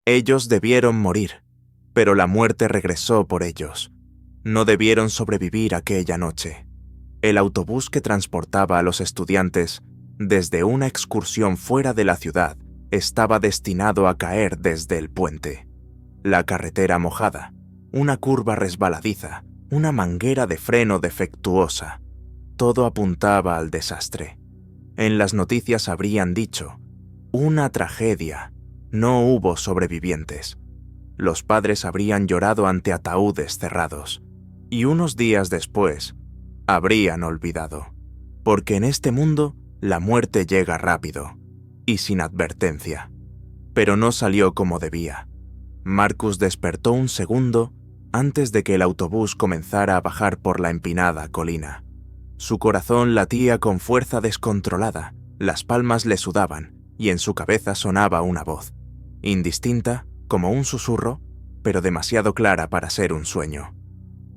Ellos debieron morir, pero la muerte regresó por ellos. No debieron sobrevivir aquella noche. El autobús que transportaba a los estudiantes desde una excursión fuera de la ciudad estaba destinado a caer desde el puente. La carretera mojada, una curva resbaladiza, una manguera de freno defectuosa. Todo apuntaba al desastre. En las noticias habrían dicho: una tragedia, no hubo sobrevivientes. Los padres habrían llorado ante ataúdes cerrados, y unos días después habrían olvidado, porque en este mundo la muerte llega rápido y sin advertencia. Pero no salió como debía. Marcus despertó un segundo antes de que el autobús comenzara a bajar por la empinada colina. Su corazón latía con fuerza descontrolada, las palmas le sudaban y en su cabeza sonaba una voz, indistinta como un susurro, pero demasiado clara para ser un sueño.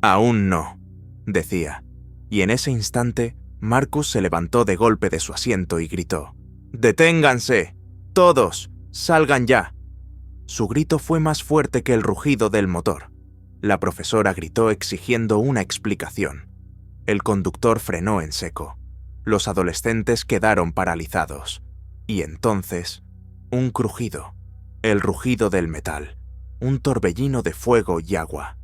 «Aún no», decía, y en ese instante Marcus se levantó de golpe de su asiento y gritó: «¡Deténganse! ¡Todos! ¡Salgan ya!». Su grito fue más fuerte que el rugido del motor. La profesora gritó exigiendo una explicación. El conductor frenó en seco. Los adolescentes quedaron paralizados. Y entonces, un crujido, el rugido del metal, un torbellino de fuego y agua.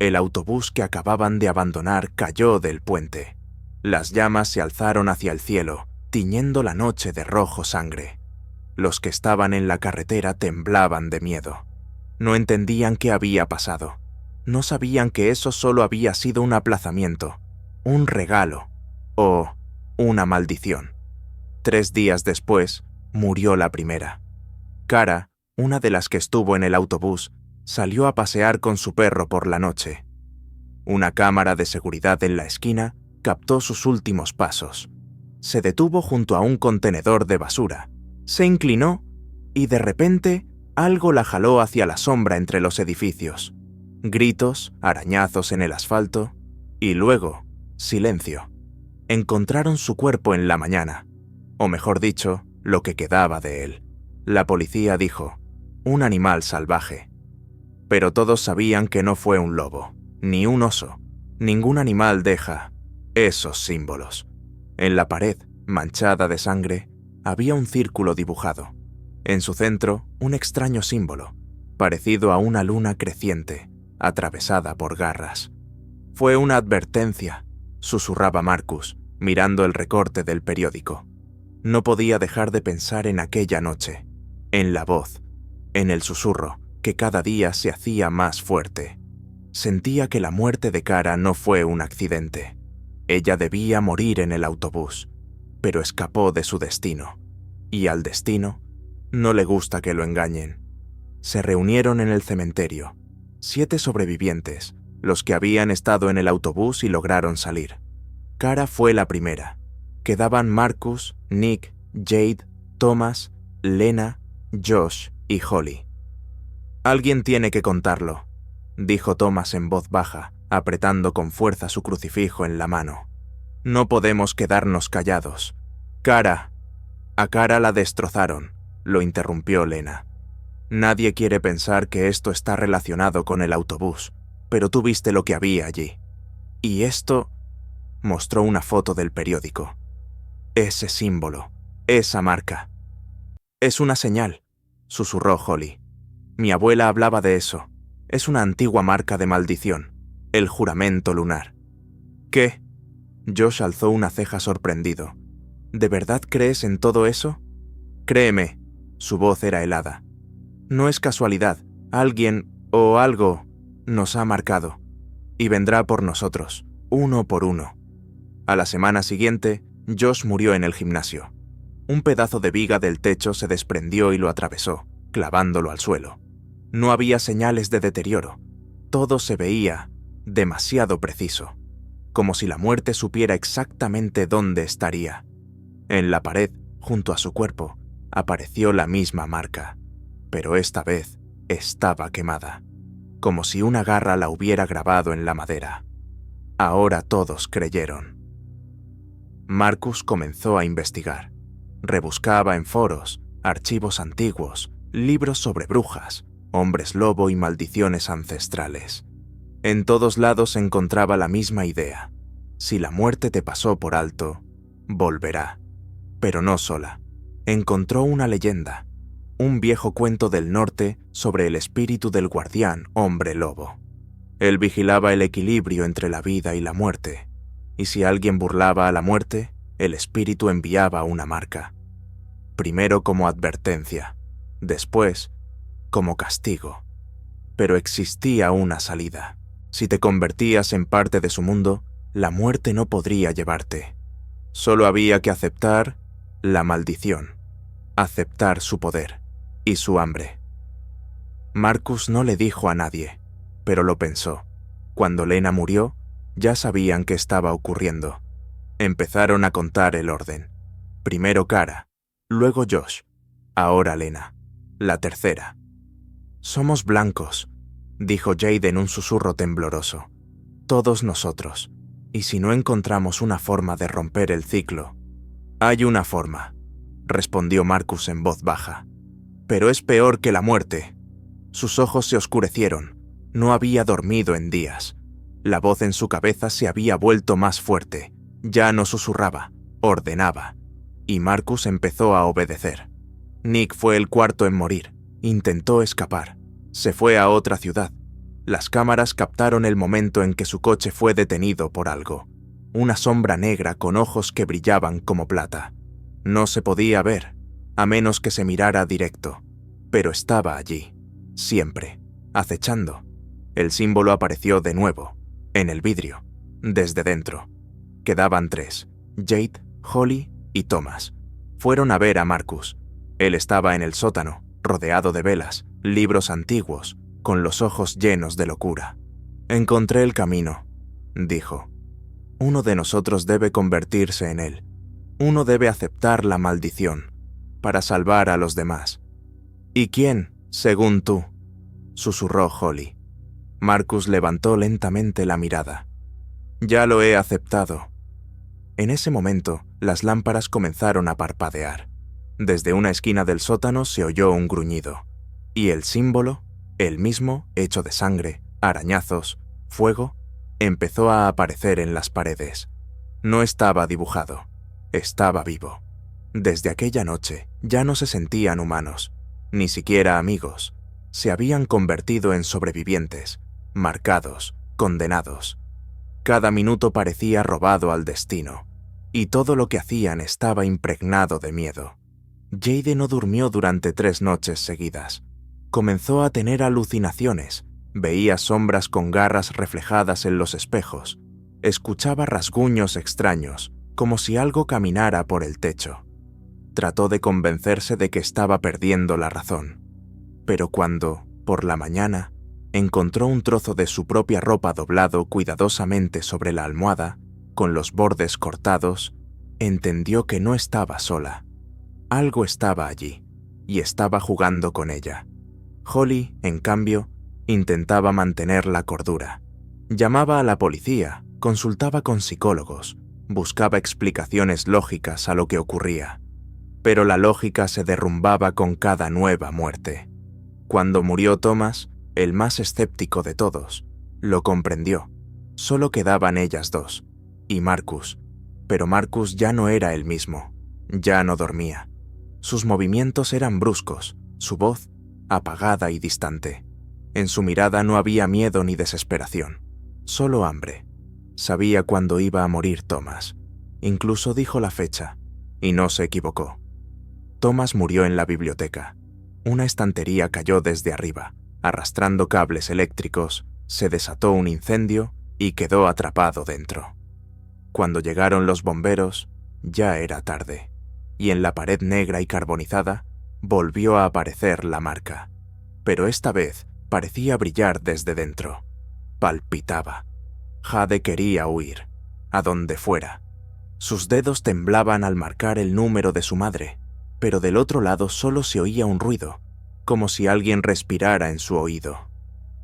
El autobús que acababan de abandonar cayó del puente. Las llamas se alzaron hacia el cielo, tiñendo la noche de rojo sangre. Los que estaban en la carretera temblaban de miedo. No entendían qué había pasado. No sabían que eso solo había sido un aplazamiento, un regalo o una maldición. 3 días después, murió la primera. Cara, una de las que estuvo en el autobús, salió a pasear con su perro por la noche. Una cámara de seguridad en la esquina captó sus últimos pasos. Se detuvo junto a un contenedor de basura, se inclinó y de repente algo la jaló hacia la sombra entre los edificios. Gritos, arañazos en el asfalto y luego, silencio. Encontraron su cuerpo en la mañana, o mejor dicho, lo que quedaba de él. La policía dijo: un animal salvaje. Pero todos sabían que no fue un lobo, ni un oso. Ningún animal deja esos símbolos. En la pared, manchada de sangre, había un círculo dibujado. En su centro, un extraño símbolo, parecido a una luna creciente, atravesada por garras. «Fue una advertencia», susurraba Marcus, mirando el recorte del periódico. No podía dejar de pensar en aquella noche, en la voz, en el susurro, que cada día se hacía más fuerte. Sentía que la muerte de Cara no fue un accidente. Ella debía morir en el autobús, pero escapó de su destino. Y al destino no le gusta que lo engañen. Se reunieron en el cementerio, 7 sobrevivientes, los que habían estado en el autobús y lograron salir. Cara fue la primera. Quedaban Marcus, Nick, Jade, Thomas, Lena, Josh y Holly. «Alguien tiene que contarlo», dijo Thomas en voz baja, apretando con fuerza su crucifijo en la mano. «No podemos quedarnos callados. Cara». «A Cara la destrozaron», lo interrumpió Lena. «Nadie quiere pensar que esto está relacionado con el autobús, pero tú viste lo que había allí. Y esto», mostró una foto del periódico. «Ese símbolo, esa marca». «Es una señal», susurró Holly. «Mi abuela hablaba de eso. Es una antigua marca de maldición, el juramento lunar». «¿Qué?». Josh alzó una ceja sorprendido. «¿De verdad crees en todo eso?». «Créeme», su voz era helada. «No es casualidad, alguien o algo nos ha marcado, y vendrá por nosotros, uno por uno». A la semana siguiente, Josh murió en el gimnasio. Un pedazo de viga del techo se desprendió y lo atravesó, clavándolo al suelo. No había señales de deterioro. Todo se veía demasiado preciso, como si la muerte supiera exactamente dónde estaría. En la pared, junto a su cuerpo, apareció la misma marca, pero esta vez estaba quemada, como si una garra la hubiera grabado en la madera. Ahora todos creyeron. Marcus comenzó a investigar. Rebuscaba en foros, archivos antiguos, libros sobre brujas, hombres lobo y maldiciones ancestrales. En todos lados se encontraba la misma idea. Si la muerte te pasó por alto, volverá. Pero no sola. Encontró una leyenda, un viejo cuento del norte sobre el espíritu del guardián hombre lobo. Él vigilaba el equilibrio entre la vida y la muerte, y si alguien burlaba a la muerte, el espíritu enviaba una marca. Primero como advertencia, después como castigo. Pero existía una salida. Si te convertías en parte de su mundo, la muerte no podría llevarte. Solo había que aceptar la maldición, aceptar su poder y su hambre. Marcus no le dijo a nadie, pero lo pensó. Cuando Lena murió, ya sabían qué estaba ocurriendo. Empezaron a contar el orden. Primero Kara, luego Josh, ahora Lena, la tercera. «Somos blancos», dijo Jade en un susurro tembloroso. «Todos nosotros. Y si no encontramos una forma de romper el ciclo». «Hay una forma», respondió Marcus en voz baja. «Pero es peor que la muerte». Sus ojos se oscurecieron. No había dormido en días. La voz en su cabeza se había vuelto más fuerte. Ya no susurraba, ordenaba. Y Marcus empezó a obedecer. Nick fue el cuarto en morir. Intentó escapar. Se fue a otra ciudad. Las cámaras captaron el momento en que su coche fue detenido por algo. Una sombra negra con ojos que brillaban como plata. No se podía ver, a menos que se mirara directo. Pero estaba allí, siempre, acechando. El símbolo apareció de nuevo, en el vidrio, desde dentro. Quedaban 3, Jade, Holly y Thomas. Fueron a ver a Marcus. Él estaba en el sótano, rodeado de velas, libros antiguos, con los ojos llenos de locura. «Encontré el camino», dijo. «Uno de nosotros debe convertirse en él. Uno debe aceptar la maldición, para salvar a los demás». «¿Y quién, según tú?», susurró Holly. Marcus levantó lentamente la mirada. «Ya lo he aceptado». En ese momento, las lámparas comenzaron a parpadear. Desde una esquina del sótano se oyó un gruñido. Y el símbolo, el mismo, hecho de sangre, arañazos, fuego, empezó a aparecer en las paredes. No estaba dibujado, estaba vivo. Desde aquella noche ya no se sentían humanos, ni siquiera amigos. Se habían convertido en sobrevivientes, marcados, condenados. Cada minuto parecía robado al destino, y todo lo que hacían estaba impregnado de miedo. Jade no durmió durante 3 noches seguidas. Comenzó a tener alucinaciones, veía sombras con garras reflejadas en los espejos, escuchaba rasguños extraños, como si algo caminara por el techo. Trató de convencerse de que estaba perdiendo la razón, pero cuando, por la mañana, encontró un trozo de su propia ropa doblado cuidadosamente sobre la almohada, con los bordes cortados, entendió que no estaba sola. Algo estaba allí, y estaba jugando con ella. Holly, en cambio, intentaba mantener la cordura. Llamaba a la policía, consultaba con psicólogos, buscaba explicaciones lógicas a lo que ocurría. Pero la lógica se derrumbaba con cada nueva muerte. Cuando murió Thomas, el más escéptico de todos, lo comprendió. Solo quedaban ellas dos, y Marcus. Pero Marcus ya no era el mismo, ya no dormía. Sus movimientos eran bruscos, su voz apagada y distante. En su mirada no había miedo ni desesperación, solo hambre. Sabía cuándo iba a morir Thomas. Incluso dijo la fecha, y no se equivocó. Thomas murió en la biblioteca. Una estantería cayó desde arriba, arrastrando cables eléctricos, se desató un incendio y quedó atrapado dentro. Cuando llegaron los bomberos, ya era tarde, y en la pared negra y carbonizada volvió a aparecer la marca. Pero esta vez parecía brillar desde dentro. Palpitaba. Jade quería huir, a donde fuera. Sus dedos temblaban al marcar el número de su madre, pero del otro lado solo se oía un ruido, como si alguien respirara en su oído.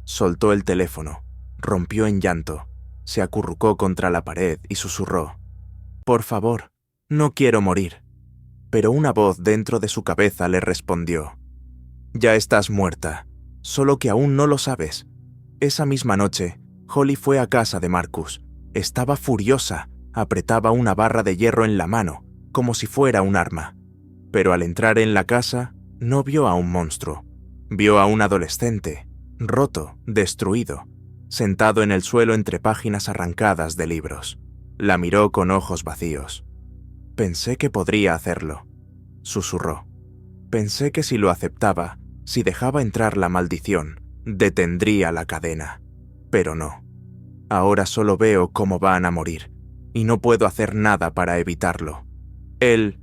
Soltó el teléfono, rompió en llanto, se acurrucó contra la pared y susurró: «Por favor, no quiero morir». Pero una voz dentro de su cabeza le respondió: «Ya estás muerta, solo que aún no lo sabes. Esa misma noche, Holly fue a casa de Marcus. Estaba furiosa, apretaba una barra de hierro en la mano, como si fuera un arma. Pero al entrar en la casa, no vio a un monstruo. Vio a un adolescente, roto, destruido, sentado en el suelo entre páginas arrancadas de libros. La miró con ojos vacíos. «Pensé que podría hacerlo», susurró. «Pensé que si lo aceptaba, si dejaba entrar la maldición, detendría la cadena. Pero no. Ahora solo veo cómo van a morir, y no puedo hacer nada para evitarlo». Él...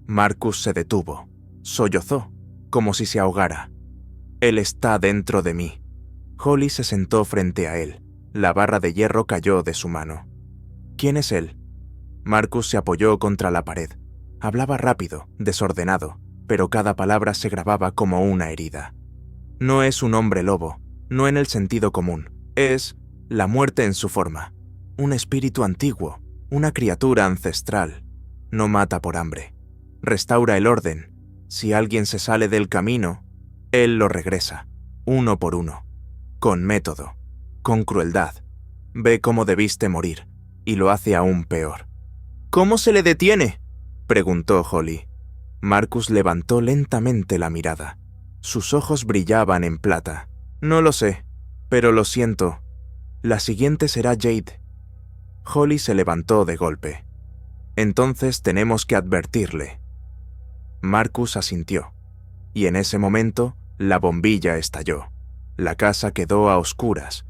Marcus se detuvo, sollozó, como si se ahogara. «Él está dentro de mí». Holly se sentó frente a él. La barra de hierro cayó de su mano. «¿Quién es él?» Marcus se apoyó contra la pared. Hablaba rápido, desordenado, pero cada palabra se grababa como una herida. «No es un hombre lobo, no en el sentido común. Es la muerte en su forma. Un espíritu antiguo, una criatura ancestral. No mata por hambre. Restaura el orden. Si alguien se sale del camino, él lo regresa, uno por uno. Con método, con crueldad. Ve cómo debiste morir, y lo hace aún peor». «¿Cómo se le detiene?», preguntó Holly. Marcus levantó lentamente la mirada. Sus ojos brillaban en plata. «No lo sé, pero lo siento. La siguiente será Jade». Holly se levantó de golpe. «Entonces tenemos que advertirle». Marcus asintió, y en ese momento la bombilla estalló. La casa quedó a oscuras.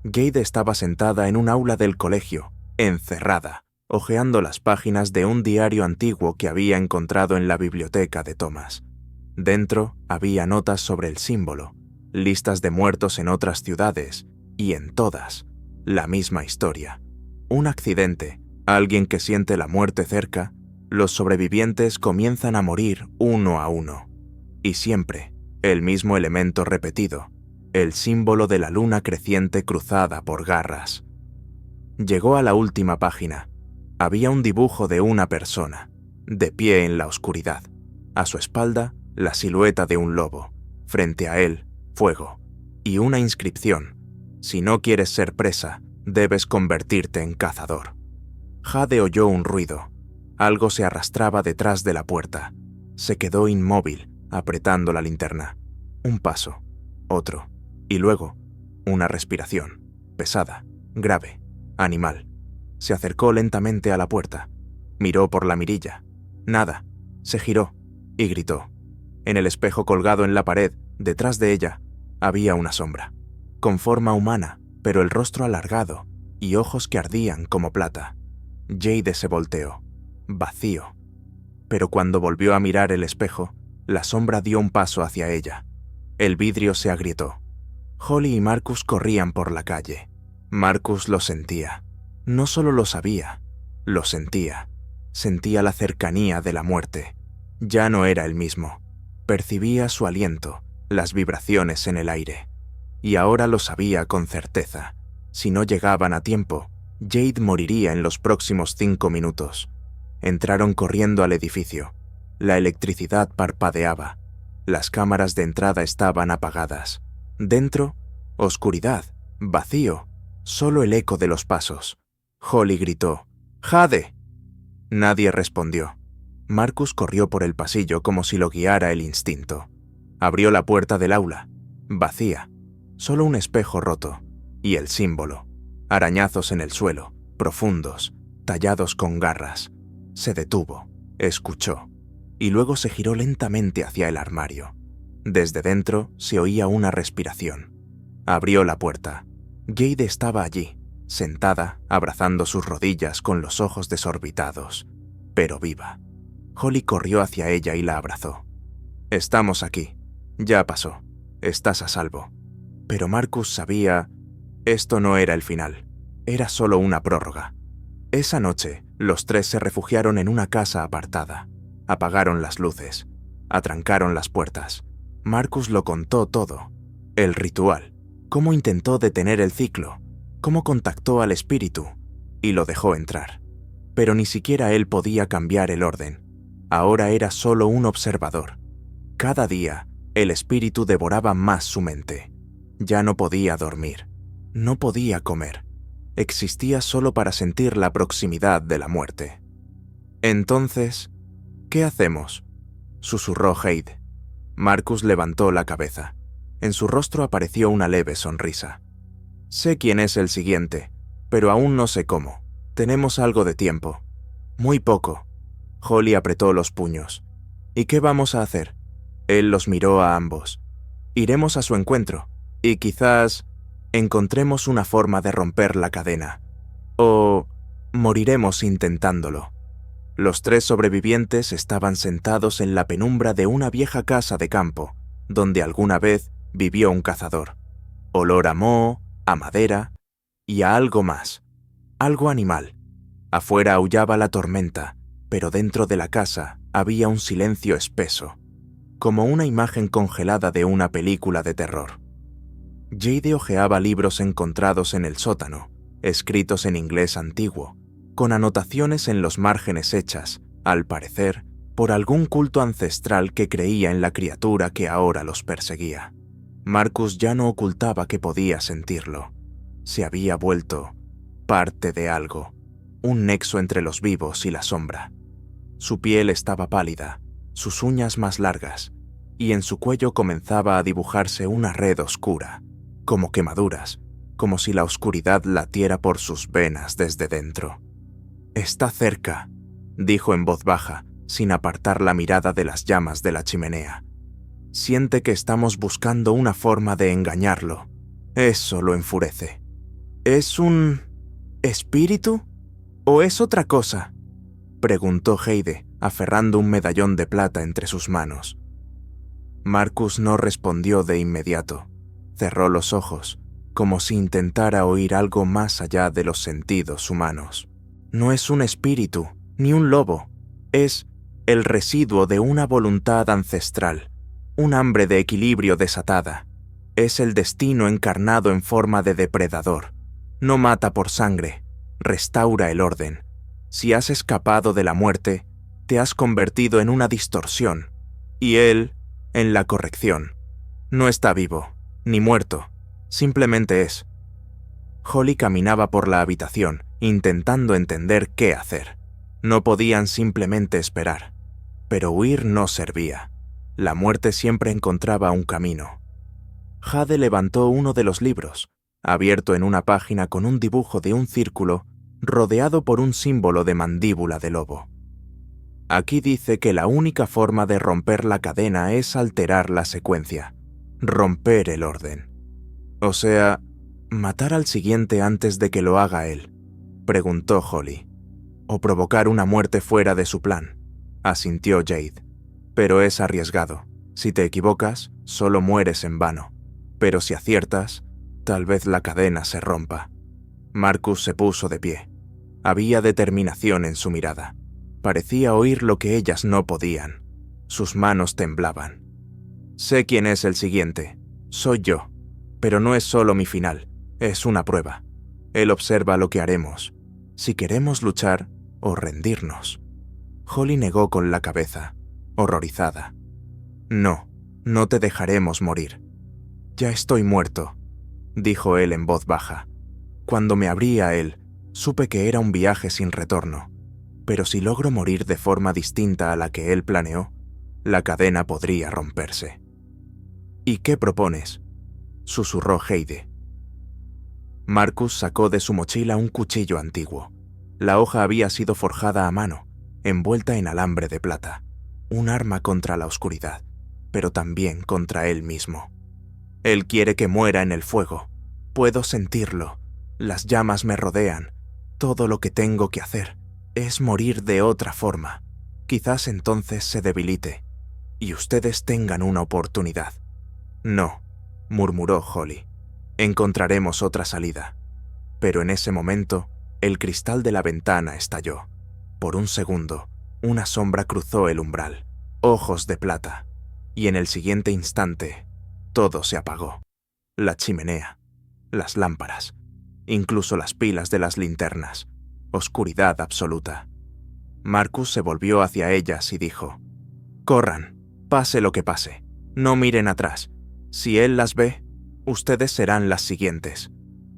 Jade estaba sentada en un aula del colegio, encerrada, hojeando las páginas de un diario antiguo que había encontrado en la biblioteca de Thomas. Dentro había notas sobre el símbolo, listas de muertos en otras ciudades, y en todas, la misma historia. Un accidente, alguien que siente la muerte cerca, los sobrevivientes comienzan a morir uno a uno. Y siempre, el mismo elemento repetido, el símbolo de la luna creciente cruzada por garras. Llegó a la última página. Había un dibujo de una persona, de pie en la oscuridad. A su espalda, la silueta de un lobo. Frente a él, fuego. Y una inscripción: «Si no quieres ser presa, debes convertirte en cazador». Jade oyó un ruido. Algo se arrastraba detrás de la puerta. Se quedó inmóvil, apretando la linterna. Un paso, otro, y luego, una respiración, pesada, grave, animal. Se acercó lentamente a la puerta. Miró por la mirilla. Nada. Se giró y gritó. En el espejo colgado en la pared, detrás de ella, había una sombra, con forma humana, pero el rostro alargado y ojos que ardían como plata. Jade se volteó. Vacío. Pero cuando volvió a mirar el espejo, la sombra dio un paso hacia ella. El vidrio se agrietó. Holly y Marcus corrían por la calle. Marcus lo sentía. No solo lo sabía, lo sentía. Sentía la cercanía de la muerte. Ya no era el mismo. Percibía su aliento, las vibraciones en el aire. Y ahora lo sabía con certeza. Si no llegaban a tiempo, Jade moriría en los próximos 5 minutos. Entraron corriendo al edificio. La electricidad parpadeaba. Las cámaras de entrada estaban apagadas. Dentro, oscuridad, vacío, solo el eco de los pasos. Holly gritó: «¡Jade!». Nadie respondió. Marcus corrió por el pasillo como si lo guiara el instinto. Abrió la puerta del aula. Vacía. Solo un espejo roto. Y el símbolo. Arañazos en el suelo, profundos, tallados con garras. Se detuvo, escuchó, y luego se giró lentamente hacia el armario. Desde dentro se oía una respiración. Abrió la puerta. Jade estaba allí, sentada, abrazando sus rodillas con los ojos desorbitados, pero viva. Holly corrió hacia ella y la abrazó. «Estamos aquí. Ya pasó. Estás a salvo». Pero Marcus sabía... Esto no era el final. Era solo una prórroga. Esa noche, los tres se refugiaron en una casa apartada. Apagaron las luces. Atrancaron las puertas. Marcus lo contó todo. El ritual. Cómo intentó detener el ciclo. Cómo contactó al espíritu. Y lo dejó entrar. Pero ni siquiera él podía cambiar el orden. Ahora era solo un observador. Cada día, El espíritu devoraba más su mente. Ya no podía dormir, no podía comer. Existía solo para sentir la proximidad de la muerte. Entonces, ¿qué hacemos?, susurró Jade. Marcus levantó la cabeza. En su rostro apareció una leve sonrisa. Sé quién es el siguiente, pero aún no sé cómo. Tenemos algo de tiempo. Muy poco. Holly apretó los puños. ¿Y qué vamos a hacer? Él los miró a ambos. Iremos a su encuentro, y quizás encontremos una forma de romper la cadena. O moriremos intentándolo. Los 3 sobrevivientes estaban sentados en la penumbra de una vieja casa de campo, donde alguna vez vivió un cazador. Olor a moho, a madera y a algo más, algo animal. Afuera aullaba la tormenta, pero dentro de la casa había un silencio espeso, como una imagen congelada de una película de terror. Jade hojeaba libros encontrados en el sótano, escritos en inglés antiguo, con anotaciones en los márgenes hechas, al parecer, por algún culto ancestral que creía en la criatura que ahora los perseguía. Marcus ya no ocultaba que podía sentirlo. Se había vuelto parte de algo, un nexo entre los vivos y la sombra. Su piel estaba pálida, sus uñas más largas, y en su cuello comenzaba a dibujarse una red oscura, como quemaduras, como si la oscuridad latiera por sus venas desde dentro. «Está cerca», dijo en voz baja, sin apartar la mirada de las llamas de la chimenea. Siente que estamos buscando una forma de engañarlo. Eso lo enfurece. ¿Es un espíritu? ¿O es otra cosa?, preguntó Jade, aferrando un medallón de plata entre sus manos. Marcus no respondió de inmediato. Cerró los ojos, como si intentara oír algo más allá de los sentidos humanos. No es un espíritu, ni un lobo. Es el residuo de una voluntad ancestral, un hambre de equilibrio desatada. Es el destino encarnado en forma de depredador. No mata por sangre, restaura el orden. Si has escapado de la muerte, te has convertido en una distorsión, y él en la corrección. No está vivo, ni muerto, simplemente es. Holly caminaba por la habitación, intentando entender qué hacer. No podían simplemente esperar, pero huir no servía. La muerte siempre encontraba un camino. Jade levantó uno de los libros, abierto en una página con un dibujo de un círculo rodeado por un símbolo de mandíbula de lobo. Aquí dice que la única forma de romper la cadena es alterar la secuencia, romper el orden. O sea, matar al siguiente antes de que lo haga él, preguntó Holly. O provocar una muerte fuera de su plan, asintió Jade. Pero es arriesgado. Si te equivocas, solo mueres en vano. Pero si aciertas, tal vez la cadena se rompa. Marcus se puso de pie. Había determinación en su mirada. Parecía oír lo que ellas no podían. Sus manos temblaban. Sé quién es el siguiente. Soy yo. Pero no es solo mi final, es una prueba. Él observa lo que haremos, si queremos luchar o rendirnos. Holly negó con la cabeza, horrorizada. No, no te dejaremos morir. Ya estoy muerto, dijo él en voz baja. Cuando me abrí a él, supe que era un viaje sin retorno. Pero si logro morir de forma distinta a la que él planeó, la cadena podría romperse. ¿Y qué propones?, susurró Jade. Marcus sacó de su mochila un cuchillo antiguo. La hoja había sido forjada a mano, envuelta en alambre de plata. Un arma contra la oscuridad, pero también contra él mismo. Él quiere que muera en el fuego. Puedo sentirlo. Las llamas me rodean. Todo lo que tengo que hacer es morir de otra forma. Quizás entonces se debilite y ustedes tengan una oportunidad. No, murmuró Holly. Encontraremos otra salida. Pero en ese momento, el cristal de la ventana estalló. Por un segundo, una sombra cruzó el umbral, ojos de plata, y en el siguiente instante, todo se apagó. La chimenea, las lámparas, incluso las pilas de las linternas, oscuridad absoluta. Marcus se volvió hacia ellas y dijo: «Corran, pase lo que pase. No miren atrás. Si él las ve, ustedes serán las siguientes.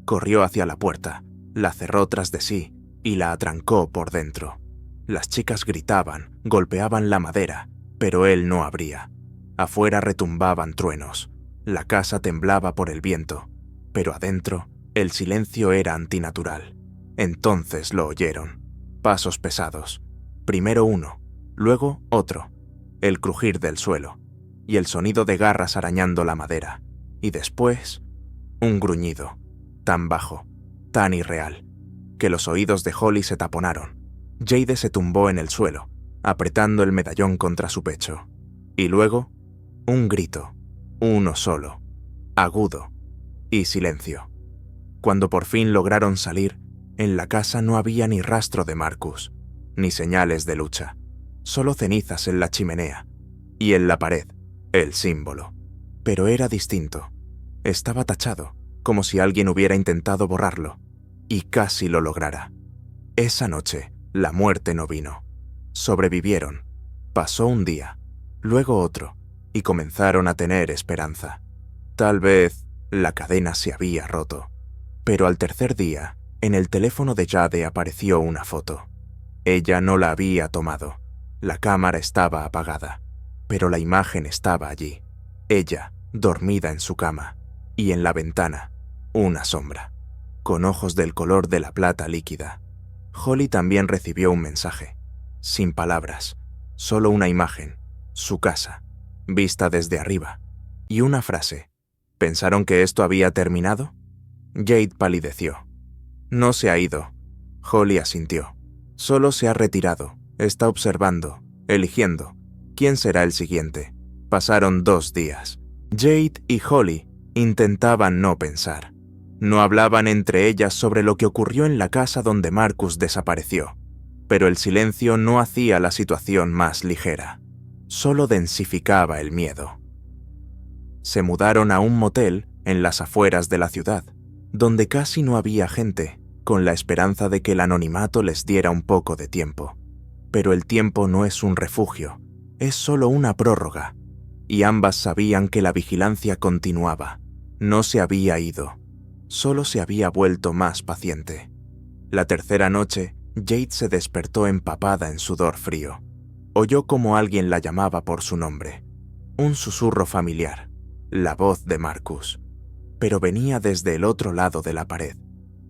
Corrió hacia la puerta, la cerró tras de sí y la atrancó por dentro. Las chicas gritaban, golpeaban la madera, pero él no abría. Afuera retumbaban truenos. La casa temblaba por el viento, pero adentro el silencio era antinatural. Entonces lo oyeron. Pasos pesados. Primero uno, luego otro. El crujir del suelo y el sonido de garras arañando la madera. Y después, un gruñido, tan bajo, tan irreal, que los oídos de Holly se taponaron. Jade se tumbó en el suelo, apretando el medallón contra su pecho. Y luego, un grito, uno solo, agudo, y silencio. Cuando por fin lograron salir, en la casa no había ni rastro de Marcus, ni señales de lucha, solo cenizas en la chimenea, y en la pared, el símbolo. Pero era distinto. Estaba tachado, como si alguien hubiera intentado borrarlo, y casi lo lograra. Esa noche, la muerte no vino. Sobrevivieron. Pasó un día, luego otro, y comenzaron a tener esperanza. Tal vez la cadena se había roto. Pero al tercer día, en el teléfono de Jade apareció una foto. Ella no la había tomado. La cámara estaba apagada, pero la imagen estaba allí. Ella, dormida en su cama, y en la ventana, una sombra, con ojos del color de la plata líquida. Holly también recibió un mensaje, sin palabras, solo una imagen, su casa, vista desde arriba, y una frase. ¿Pensaron que esto había terminado? Jade palideció. No se ha ido. Holly asintió. Solo se ha retirado, está observando, eligiendo. ¿Quién será el siguiente? Pasaron 2 días. Jade y Holly intentaban no pensar. No hablaban entre ellas sobre lo que ocurrió en la casa donde Marcus desapareció, pero el silencio no hacía la situación más ligera, solo densificaba el miedo. Se mudaron a un motel en las afueras de la ciudad, donde casi no había gente, con la esperanza de que el anonimato les diera un poco de tiempo. Pero el tiempo no es un refugio, es solo una prórroga, y ambas sabían que la vigilancia continuaba. No se había ido, solo se había vuelto más paciente. La tercera noche, Jade se despertó empapada en sudor frío. Oyó como alguien la llamaba por su nombre. Un susurro familiar, la voz de Marcus, pero venía desde el otro lado de la pared,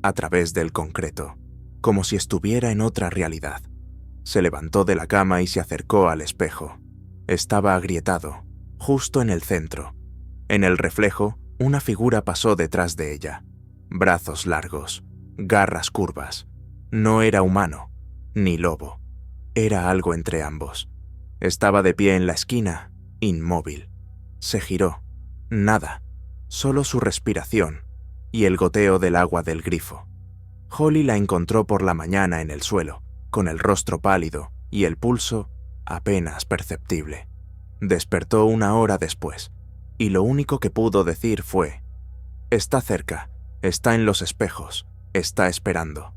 a través del concreto, como si estuviera en otra realidad. Se levantó de la cama y se acercó al espejo. Estaba agrietado, justo en el centro. En el reflejo, una figura pasó detrás de ella. Brazos largos, garras curvas. No era humano, ni lobo. Era algo entre ambos. Estaba de pie en la esquina, inmóvil. Se giró. Nada, solo su respiración y el goteo del agua del grifo. Holly la encontró por la mañana en el suelo, con el rostro pálido y el pulso apenas perceptible. Despertó 1 hora después, y lo único que pudo decir fue: «Está cerca, está en los espejos, está esperando».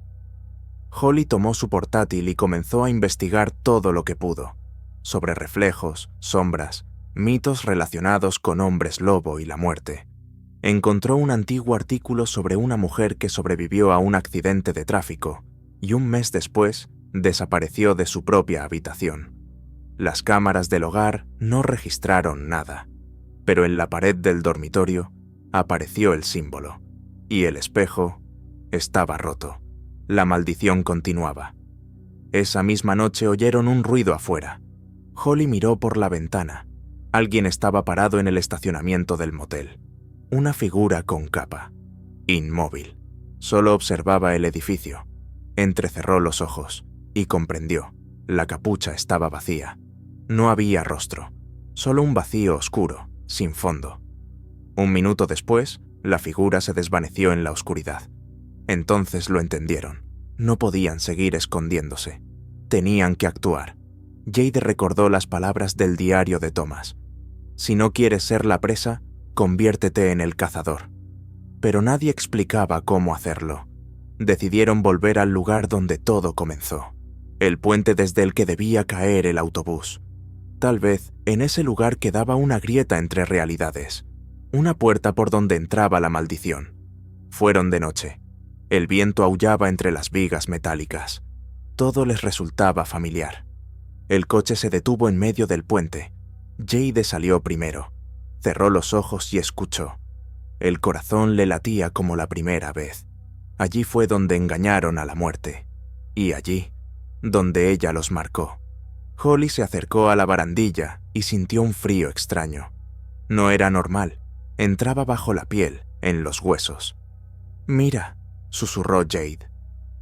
Holly tomó su portátil y comenzó a investigar todo lo que pudo, sobre reflejos, sombras, mitos relacionados con hombres lobo y la muerte. Encontró un antiguo artículo sobre una mujer que sobrevivió a un accidente de tráfico y 1 mes después desapareció de su propia habitación. Las cámaras del hogar no registraron nada, pero en la pared del dormitorio apareció el símbolo, y el espejo estaba roto. La maldición continuaba. Esa misma noche oyeron un ruido afuera. Holly miró por la ventana. Alguien estaba parado en el estacionamiento del motel. Una figura con capa, inmóvil. Solo observaba el edificio. Entrecerró los ojos y comprendió. La capucha estaba vacía. No había rostro, solo un vacío oscuro, sin fondo. 1 minuto después, la figura se desvaneció en la oscuridad. Entonces lo entendieron. No podían seguir escondiéndose. Tenían que actuar. Jade recordó las palabras del diario de Thomas. Si no quieres ser la presa, conviértete en el cazador. Pero nadie explicaba cómo hacerlo. Decidieron volver al lugar donde todo comenzó. El puente desde el que debía caer el autobús. tal vez en ese lugar quedaba una grieta entre realidades, una puerta por donde entraba la maldición. Fueron de noche. El viento aullaba entre las vigas metálicas. Todo les resultaba familiar. El coche se detuvo en medio del puente. Jade salió primero. Cerró los ojos y escuchó. El corazón le latía como la primera vez. Allí fue donde engañaron a la muerte. Y allí, donde ella los marcó. Holly se acercó a la barandilla y sintió un frío extraño. No era normal. Entraba bajo la piel, en los huesos. «Mira», susurró Jade.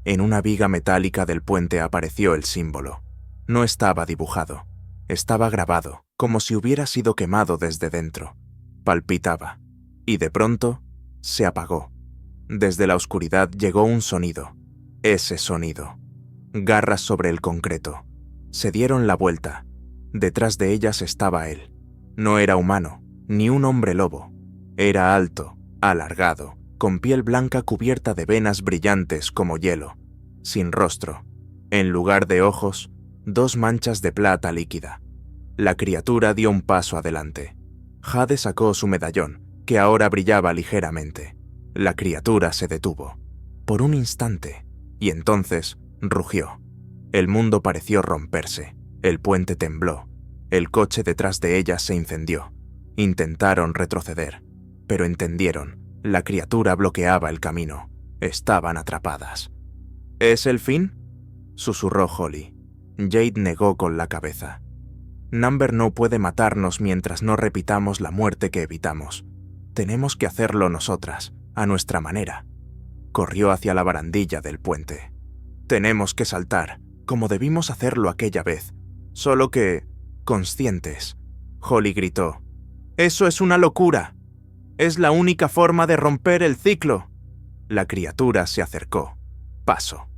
En una viga metálica del puente apareció el símbolo. No estaba dibujado. Estaba grabado, como si hubiera sido quemado desde dentro. Palpitaba. Y de pronto, se apagó. Desde la oscuridad llegó un sonido. Ese sonido. Garras sobre el concreto. Se dieron la vuelta. Detrás de ellas estaba él. No era humano, ni un hombre lobo. Era alto, alargado, con piel blanca cubierta de venas brillantes como hielo, sin rostro. En lugar de ojos, 2 manchas de plata líquida. La criatura dio un paso adelante. Jade sacó su medallón, que ahora brillaba ligeramente. La criatura se detuvo. Por un instante, y entonces rugió. El mundo pareció romperse. El puente tembló. El coche detrás de ella se incendió. Intentaron retroceder, pero entendieron. La criatura bloqueaba el camino. Estaban atrapadas. ¿Es el fin?, susurró Holly. Jade negó con la cabeza. Number no puede matarnos mientras no repitamos la muerte que evitamos. Tenemos que hacerlo nosotras, a nuestra manera. Corrió hacia la barandilla del puente. Tenemos que saltar, como debimos hacerlo aquella vez. Solo que, conscientes. Holly gritó. «¡Eso es una locura! Es la única forma de romper el ciclo». La criatura se acercó. Paso.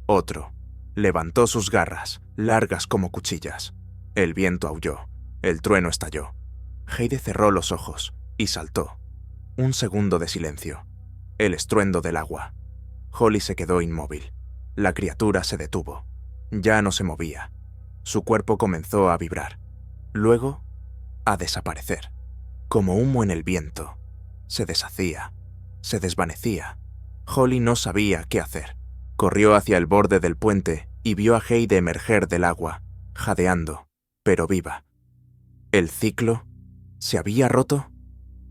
Otro. Levantó sus garras, largas como cuchillas. El viento aulló. El trueno estalló. Jade cerró los ojos y saltó. Un segundo de silencio. El estruendo del agua. Holly se quedó inmóvil. La criatura se detuvo. Ya no se movía. Su cuerpo comenzó a vibrar. Luego, a desaparecer. Como humo en el viento. Se deshacía. Se desvanecía. Holly no sabía qué hacer. Corrió hacia el borde del puente y vio a Jade emerger del agua, jadeando, pero viva. ¿El ciclo se había roto?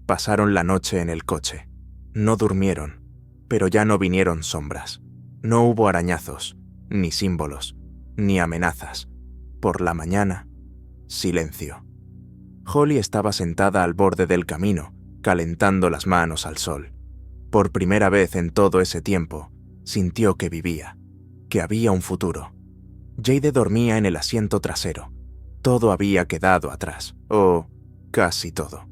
Pasaron la noche en el coche. No durmieron, pero ya no vinieron sombras. No hubo arañazos, ni símbolos, ni amenazas. Por la mañana, silencio. Holly estaba sentada al borde del camino, calentando las manos al sol. Por primera vez en todo ese tiempo, sintió que vivía, que había un futuro. Jade dormía en el asiento trasero. Todo había quedado atrás, o casi todo.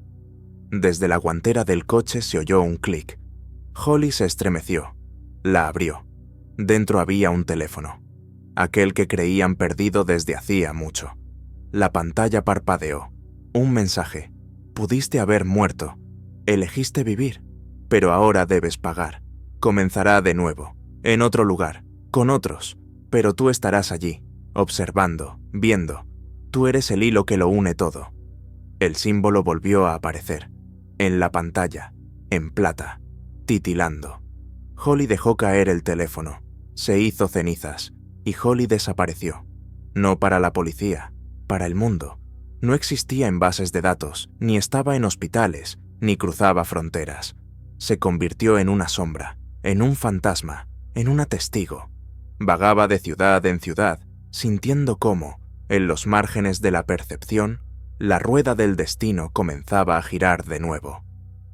Desde la guantera del coche se oyó un clic. Holly se estremeció. La abrió. Dentro había un teléfono. Aquel que creían perdido desde hacía mucho. La pantalla parpadeó. Un mensaje. Pudiste haber muerto. Elegiste vivir, pero ahora debes pagar. Comenzará de nuevo, en otro lugar, con otros, pero tú estarás allí, observando, viendo. Tú eres el hilo que lo une todo. El símbolo volvió a aparecer, en la pantalla, en plata, titilando. Holly dejó caer el teléfono, se hizo cenizas, y Holly desapareció. No para la policía, para el mundo. No existía en bases de datos, ni estaba en hospitales, ni cruzaba fronteras. Se convirtió en una sombra, en un fantasma, en una testigo. Vagaba de ciudad en ciudad, sintiendo cómo, en los márgenes de la percepción, la rueda del destino comenzaba a girar de nuevo.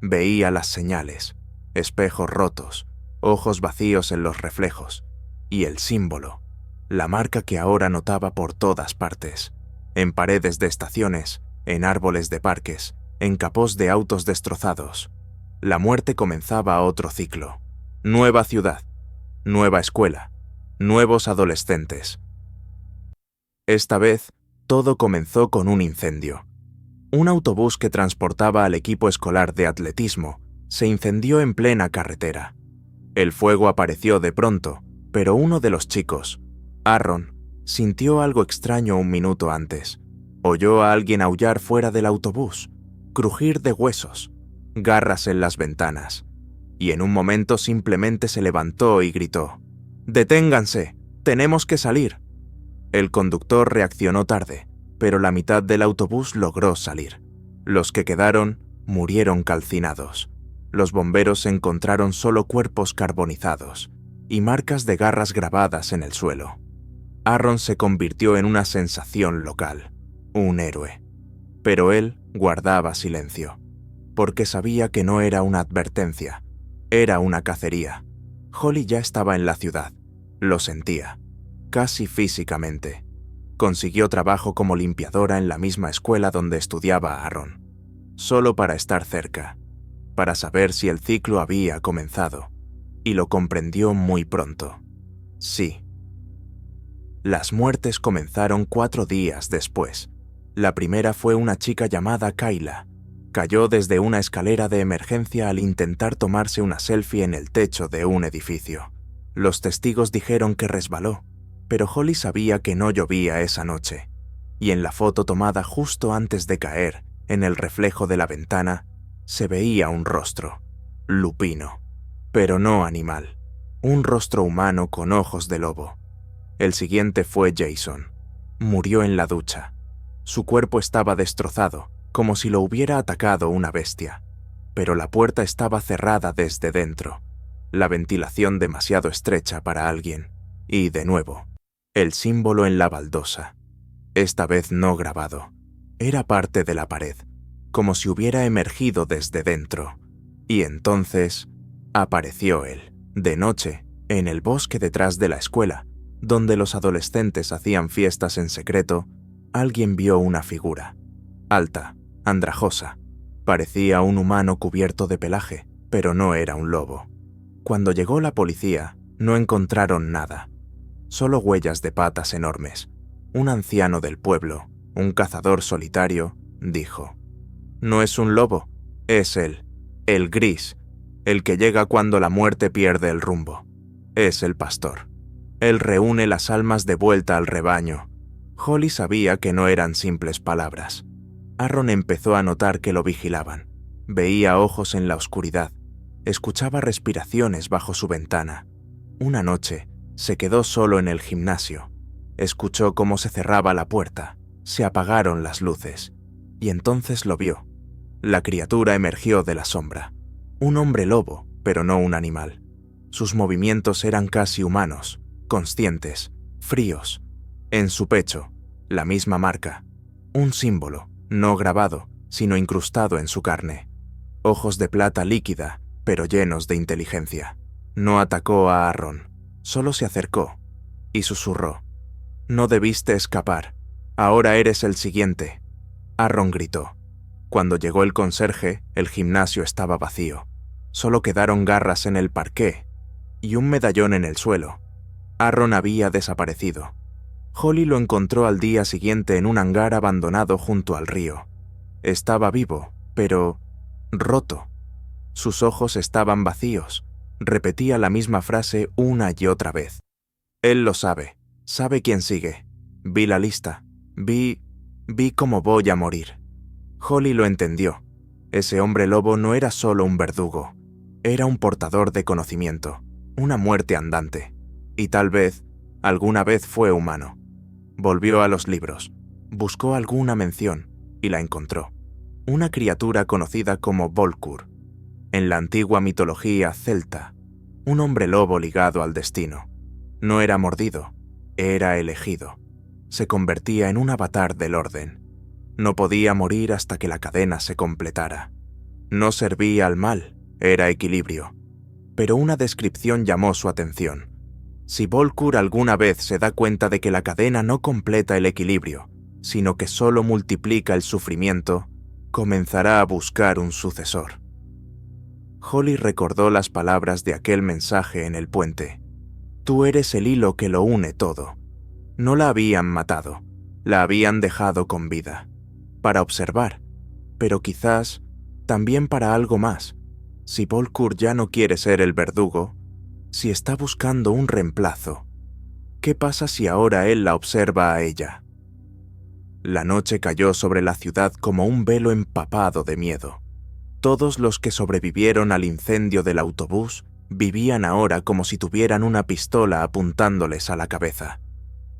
Veía las señales, espejos rotos, ojos vacíos en los reflejos, y el símbolo, la marca que ahora notaba por todas partes, en paredes de estaciones, en árboles de parques, en capós de autos destrozados. La muerte comenzaba otro ciclo. Nueva ciudad, nueva escuela, nuevos adolescentes. Esta vez, todo comenzó con un incendio. Un autobús que transportaba al equipo escolar de atletismo se incendió en plena carretera. El fuego apareció de pronto, pero uno de los chicos, Aaron, sintió algo extraño un minuto antes. Oyó a alguien aullar fuera del autobús, crujir de huesos, garras en las ventanas, y en un momento simplemente se levantó y gritó: «¡Deténganse! ¡Tenemos que salir!». El conductor reaccionó tarde, pero la mitad del autobús logró salir. Los que quedaron murieron calcinados. Los bomberos encontraron solo cuerpos carbonizados y marcas de garras grabadas en el suelo. Aaron se convirtió en una sensación local, un héroe. Pero él guardaba silencio, porque sabía que no era una advertencia, era una cacería. Holly ya estaba en la ciudad, lo sentía, casi físicamente. Consiguió trabajo como limpiadora en la misma escuela donde estudiaba Aaron, solo para estar cerca, para saber si el ciclo había comenzado, y lo comprendió muy pronto. Sí. Las muertes comenzaron 4 días después. La primera fue una chica llamada Kayla. Cayó desde una escalera de emergencia al intentar tomarse una selfie en el techo de un edificio. Los testigos dijeron que resbaló, pero Holly sabía que no llovía esa noche, y en la foto tomada justo antes de caer, en el reflejo de la ventana, se veía un rostro, lupino, pero no animal, un rostro humano con ojos de lobo. El siguiente fue Jason. Murió en la ducha. Su cuerpo estaba destrozado, como si lo hubiera atacado una bestia, pero la puerta estaba cerrada desde dentro, la ventilación demasiado estrecha para alguien, y, de nuevo, el símbolo en la baldosa. Esta vez no grabado. Era parte de la pared, como si hubiera emergido desde dentro. Y entonces apareció él, de noche, en el bosque detrás de la escuela, donde los adolescentes hacían fiestas en secreto. Alguien vio una figura, alta, andrajosa. Parecía un humano cubierto de pelaje, pero no era un lobo. Cuando llegó la policía, no encontraron nada, solo huellas de patas enormes. Un anciano del pueblo, un cazador solitario, dijo: «No es un lobo, es él, el gris, el que llega cuando la muerte pierde el rumbo. Es el pastor. Él reúne las almas de vuelta al rebaño». Holly sabía que no eran simples palabras. Aaron empezó a notar que lo vigilaban. Veía ojos en la oscuridad. Escuchaba respiraciones bajo su ventana. Una noche, se quedó solo en el gimnasio. Escuchó cómo se cerraba la puerta, se apagaron las luces, y entonces lo vio. La criatura emergió de la sombra. Un hombre lobo, pero no un animal. Sus movimientos eran casi humanos, conscientes, fríos. En su pecho, la misma marca, un símbolo, no grabado, sino incrustado en su carne. Ojos de plata líquida, pero llenos de inteligencia. No atacó a Aaron, solo se acercó y susurró: «No debiste escapar, ahora eres el siguiente». Aaron gritó. Cuando llegó el conserje, el gimnasio estaba vacío. Solo quedaron garras en el parqué y un medallón en el suelo. Aaron había desaparecido. Holly lo encontró al día siguiente en un hangar abandonado junto al río. Estaba vivo, pero roto. Sus ojos estaban vacíos. Repetía la misma frase una y otra vez. Él lo sabe quién sigue. Vi la lista. Vi cómo voy a morir. Holly lo entendió. Ese hombre lobo no era solo un verdugo. Era un portador de conocimiento, una muerte andante. Y tal vez, alguna vez fue humano. Volvió a los libros, buscó alguna mención y la encontró. Una criatura conocida como Volkur. En la antigua mitología celta, un hombre lobo ligado al destino. No era mordido, era elegido. Se convertía en un avatar del orden. No podía morir hasta que la cadena se completara. No servía al mal, era equilibrio. Pero una descripción llamó su atención. Si Volkur alguna vez se da cuenta de que la cadena no completa el equilibrio, sino que solo multiplica el sufrimiento, comenzará a buscar un sucesor. Holly recordó las palabras de aquel mensaje en el puente. Tú eres el hilo que lo une todo. No la habían matado, la habían dejado con vida. Para observar, pero quizás también para algo más. Si Volkur ya no quiere ser el verdugo, si está buscando un reemplazo, ¿qué pasa si ahora él la observa a ella? La noche cayó sobre la ciudad como un velo empapado de miedo. Todos los que sobrevivieron al incendio del autobús vivían ahora como si tuvieran una pistola apuntándoles a la cabeza.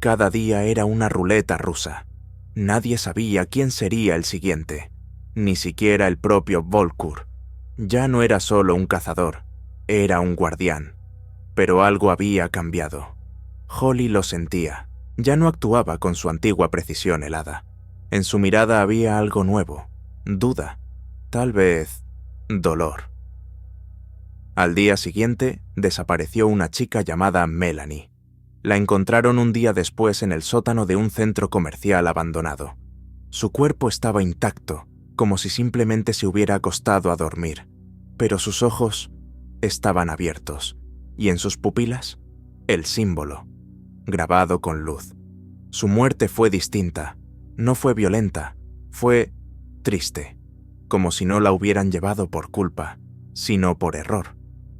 Cada día era una ruleta rusa. Nadie sabía quién sería el siguiente, ni siquiera el propio Volkur. Ya no era solo un cazador, era un guardián. Pero algo había cambiado. Holly lo sentía. Ya no actuaba con su antigua precisión helada. En su mirada había algo nuevo, duda, tal vez dolor. Al día siguiente, desapareció una chica llamada Melanie. La encontraron un día después en el sótano de un centro comercial abandonado. Su cuerpo estaba intacto, como si simplemente se hubiera acostado a dormir, pero sus ojos estaban abiertos, y en sus pupilas, el símbolo, grabado con luz. Su muerte fue distinta, no fue violenta, fue triste, como si no la hubieran llevado por culpa, sino por error,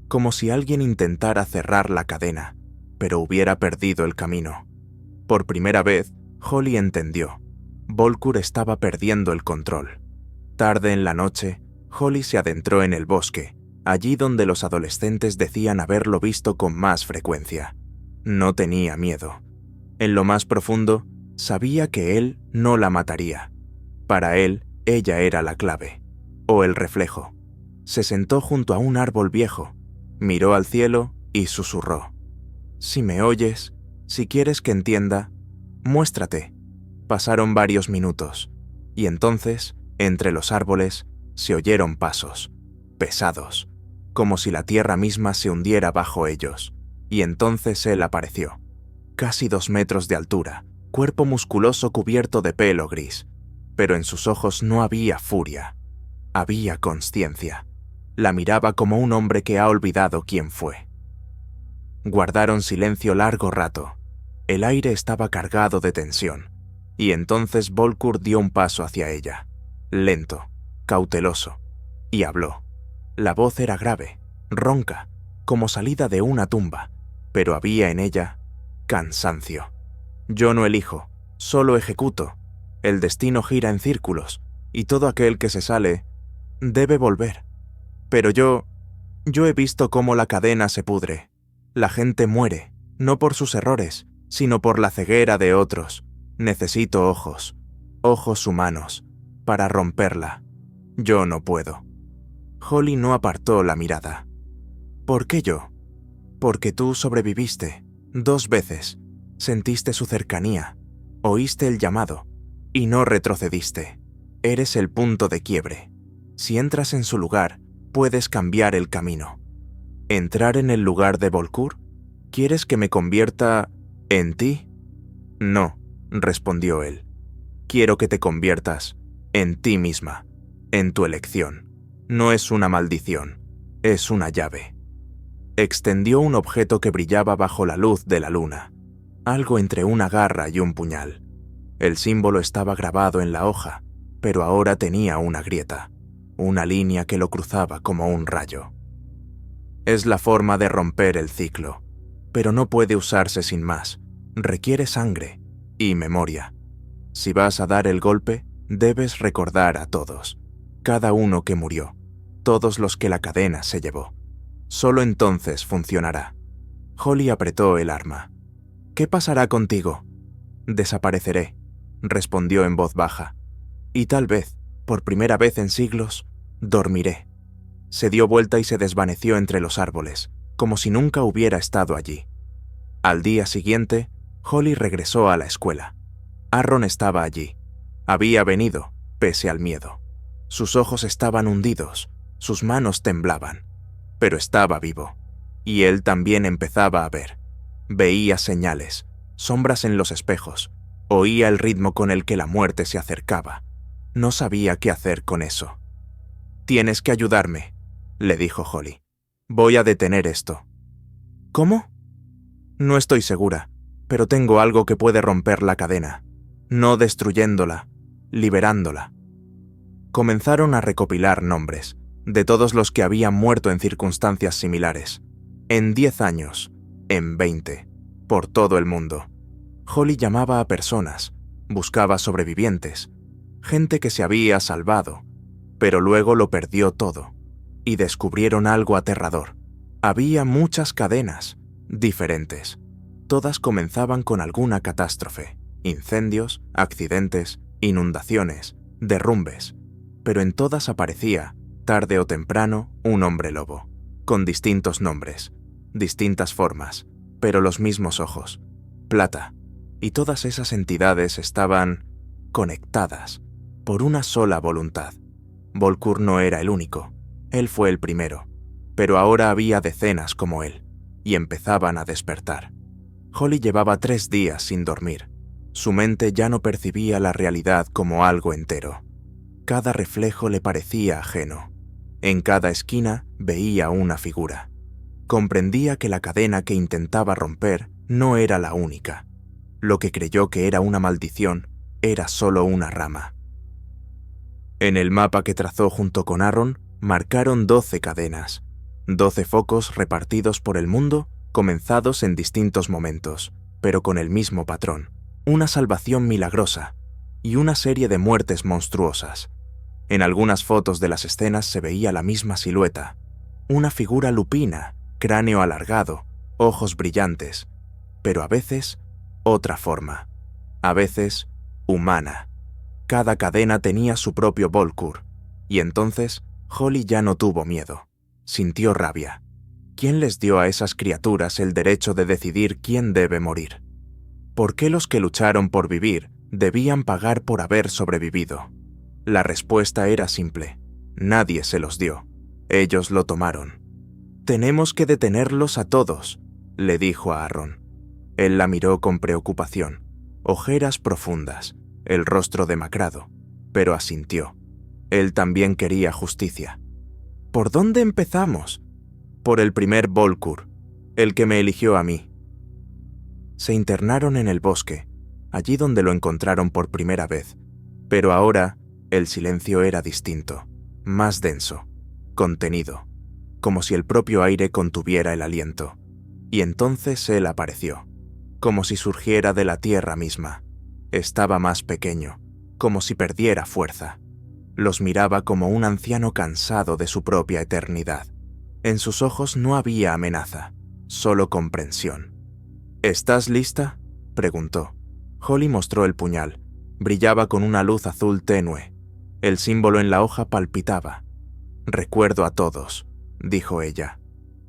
como si alguien intentara cerrar la cadena, pero hubiera perdido el camino. Por primera vez, Holly entendió. Volkur estaba perdiendo el control. Tarde en la noche, Holly se adentró en el bosque, allí donde los adolescentes decían haberlo visto con más frecuencia. No tenía miedo. En lo más profundo, sabía que él no la mataría. Para él, ella era la clave, o el reflejo. Se sentó junto a un árbol viejo, miró al cielo y susurró: «Si me oyes, si quieres que entienda, muéstrate». Pasaron varios minutos, y entonces, entre los árboles, se oyeron pasos, pesados, como si la tierra misma se hundiera bajo ellos, y entonces él apareció. Casi 2 metros de altura, cuerpo musculoso cubierto de pelo gris, pero en sus ojos no había furia, había consciencia. La miraba como un hombre que ha olvidado quién fue. Guardaron silencio largo rato. El aire estaba cargado de tensión, y entonces Volkur dio un paso hacia ella, lento, cauteloso, y habló. La voz era grave, ronca, como salida de una tumba, pero había en ella cansancio. «Yo no elijo, solo ejecuto. El destino gira en círculos, y todo aquel que se sale debe volver. Pero yo he visto cómo la cadena se pudre. La gente muere, no por sus errores, sino por la ceguera de otros. Necesito ojos, ojos humanos, para romperla. Yo no puedo». Holly no apartó la mirada. «¿Por qué yo?» «Porque tú sobreviviste, 2 veces. Sentiste su cercanía, oíste el llamado, y no retrocediste. Eres el punto de quiebre. Si entras en su lugar, puedes cambiar el camino». «¿Entrar en el lugar de Volkur? ¿Quieres que me convierta en ti?» «No», respondió él. «Quiero que te conviertas en ti misma, en tu elección. No es una maldición, es una llave». Extendió un objeto que brillaba bajo la luz de la luna, algo entre una garra y un puñal. El símbolo estaba grabado en la hoja, pero ahora tenía una grieta, una línea que lo cruzaba como un rayo. Es la forma de romper el ciclo, pero no puede usarse sin más. Requiere sangre y memoria. Si vas a dar el golpe, debes recordar a todos, cada uno que murió, todos los que la cadena se llevó. Solo entonces funcionará. Holly apretó el arma. «¿Qué pasará contigo?» «Desapareceré», respondió en voz baja. «Y tal vez, por primera vez en siglos, dormiré». Se dio vuelta y se desvaneció entre los árboles, como si nunca hubiera estado allí. Al día siguiente, Holly regresó a la escuela. Aaron estaba allí. Había venido, pese al miedo. Sus ojos estaban hundidos, sus manos temblaban, pero estaba vivo. Y él también empezaba a ver. Veía señales, sombras en los espejos, oía el ritmo con el que la muerte se acercaba. No sabía qué hacer con eso. «Tienes que ayudarme», le dijo Holly. «Voy a detener esto». «¿Cómo?» «No estoy segura, pero tengo algo que puede romper la cadena. No destruyéndola, liberándola». Comenzaron a recopilar nombres, de todos los que habían muerto en circunstancias similares. En 10 años, en 20, por todo el mundo. Holly llamaba a personas, Buscaba sobrevivientes, gente que se había salvado, pero luego lo perdió todo, y descubrieron algo aterrador. Había muchas cadenas, diferentes. Todas comenzaban con alguna catástrofe, incendios, accidentes, inundaciones, derrumbes, pero en todas aparecía, tarde o temprano, un hombre lobo, con distintos nombres, distintas formas, pero los mismos ojos, plata, y todas esas entidades estaban conectadas por una sola voluntad. Volkur no era el único, él fue el primero, pero ahora había decenas como él, y empezaban a despertar. Holly llevaba 3 días sin dormir. Su mente ya no percibía la realidad como algo entero. Cada reflejo le parecía ajeno. En cada esquina veía una figura. Comprendía que la cadena que intentaba romper no era la única. Lo que creyó que era una maldición era solo una rama. En el mapa que trazó junto con Aaron, marcaron 12 cadenas, 12 focos repartidos por el mundo, comenzados en distintos momentos, pero con el mismo patrón, una salvación milagrosa y una serie de muertes monstruosas. En algunas fotos de las escenas se veía la misma silueta, una figura lupina, cráneo alargado, ojos brillantes, pero a veces otra forma, a veces humana. Cada cadena tenía su propio Volkur, y entonces Holly ya no tuvo miedo, sintió rabia. ¿Quién les dio a esas criaturas el derecho de decidir quién debe morir? ¿Por qué los que lucharon por vivir debían pagar por haber sobrevivido? La respuesta era simple, nadie se los dio, ellos lo tomaron. «Tenemos que detenerlos a todos», le dijo a Aaron. Él la miró con preocupación, ojeras profundas, el rostro demacrado, pero asintió. Él también quería justicia. «¿Por dónde empezamos?» «Por el primer Volkur, el que me eligió a mí». Se internaron en el bosque, allí donde lo encontraron por primera vez, pero ahora el silencio era distinto, más denso, contenido, como si el propio aire contuviera el aliento. Y entonces él apareció, como si surgiera de la tierra misma. Estaba más pequeño, como si perdiera fuerza. Los miraba como un anciano cansado de su propia eternidad. En sus ojos no había amenaza, solo comprensión. «¿Estás lista?», preguntó. Holly mostró el puñal. Brillaba con una luz azul tenue. El símbolo en la hoja palpitaba. «Recuerdo a todos», dijo ella.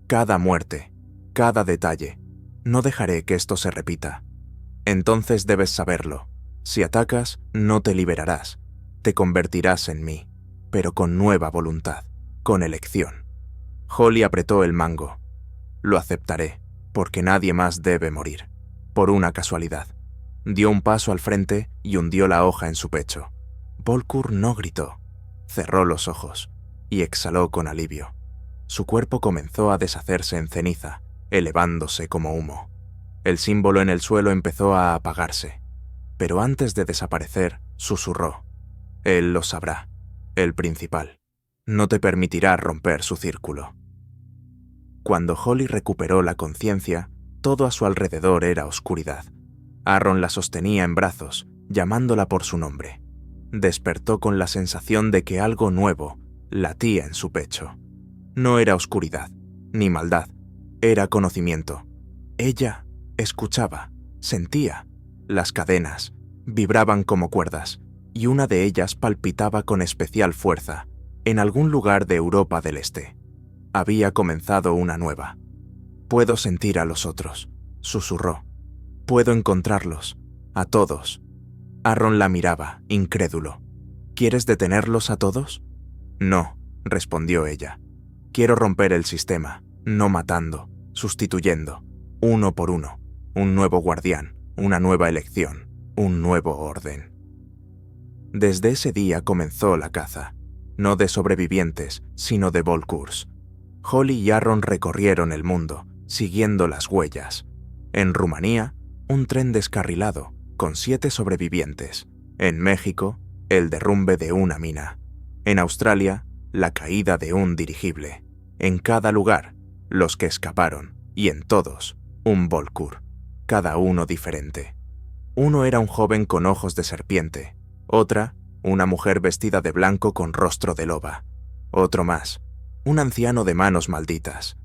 «Cada muerte, cada detalle. No dejaré que esto se repita. Entonces debes saberlo. Si atacas, no te liberarás. Te convertirás en mí, pero con nueva voluntad, con elección». Holly apretó el mango. «Lo aceptaré, porque nadie más debe morir, por una casualidad». Dio un paso al frente y hundió la hoja en su pecho. Volkur no gritó. Cerró los ojos y exhaló con alivio. Su cuerpo comenzó a deshacerse en ceniza, elevándose como humo. El símbolo en el suelo empezó a apagarse, pero antes de desaparecer, susurró. «Él lo sabrá, el principal. No te permitirá romper su círculo». Cuando Holly recuperó la conciencia, todo a su alrededor era oscuridad. Aaron la sostenía en brazos, llamándola por su nombre. Despertó con la sensación de que algo nuevo latía en su pecho. No era oscuridad, ni maldad, era conocimiento. Ella escuchaba, sentía. Las cadenas vibraban como cuerdas, y una de ellas palpitaba con especial fuerza, en algún lugar de Europa del Este. Había comenzado una nueva. «Puedo sentir a los otros», susurró. «Puedo encontrarlos, a todos». Aaron la miraba, incrédulo. «¿Quieres detenerlos a todos?» «No», respondió ella. «Quiero romper el sistema, no matando, sustituyendo, uno por uno, un nuevo guardián, una nueva elección, un nuevo orden». Desde ese día comenzó la caza, no de sobrevivientes, sino de Volkurs. Holly y Aaron recorrieron el mundo, siguiendo las huellas. En Rumanía, un tren descarrilado, con 7 sobrevivientes. En México, el derrumbe de una mina. En Australia, la caída de un dirigible. En cada lugar, los que escaparon, y en todos, un Volkur, cada uno diferente. Uno era un joven con ojos de serpiente, otra, una mujer vestida de blanco con rostro de loba, otro más, un anciano de manos malditas.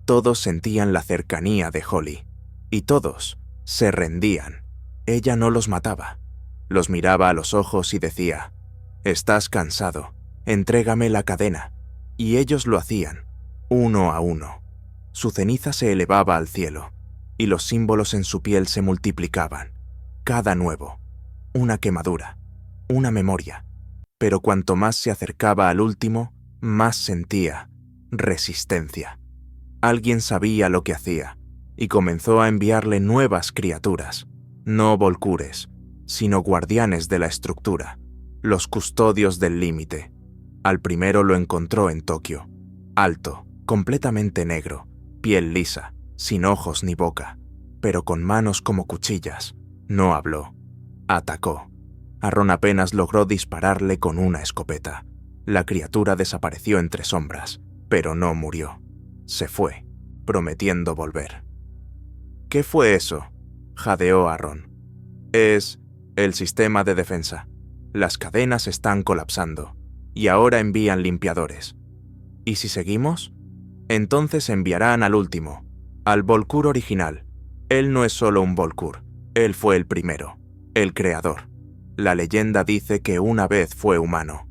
Todos sentían la cercanía de Holly, y todos se rendían. Ella no los mataba. Los miraba a los ojos y decía: «Estás cansado, entrégame la cadena». Y ellos lo hacían, uno a uno. Su ceniza se elevaba al cielo, y los símbolos en su piel se multiplicaban. Cada nuevo, una quemadura, una memoria. Pero cuanto más se acercaba al último, más sentía resistencia. Alguien sabía lo que hacía, y comenzó a enviarle nuevas criaturas, no volcures, sino guardianes de la estructura, los custodios del límite. Al primero lo encontró en Tokio, alto, completamente negro, piel lisa, sin ojos ni boca, pero con manos como cuchillas. No habló. Atacó. Aaron apenas logró dispararle con una escopeta. La criatura desapareció entre sombras, pero no murió. Se fue, prometiendo volver. «¿Qué fue eso?», jadeó Aaron. «Es el sistema de defensa. Las cadenas están colapsando, y ahora envían limpiadores. ¿Y si seguimos? Entonces enviarán al último, al Volcur original. Él no es solo un Volcur, él fue el primero, el creador. La leyenda dice que una vez fue humano,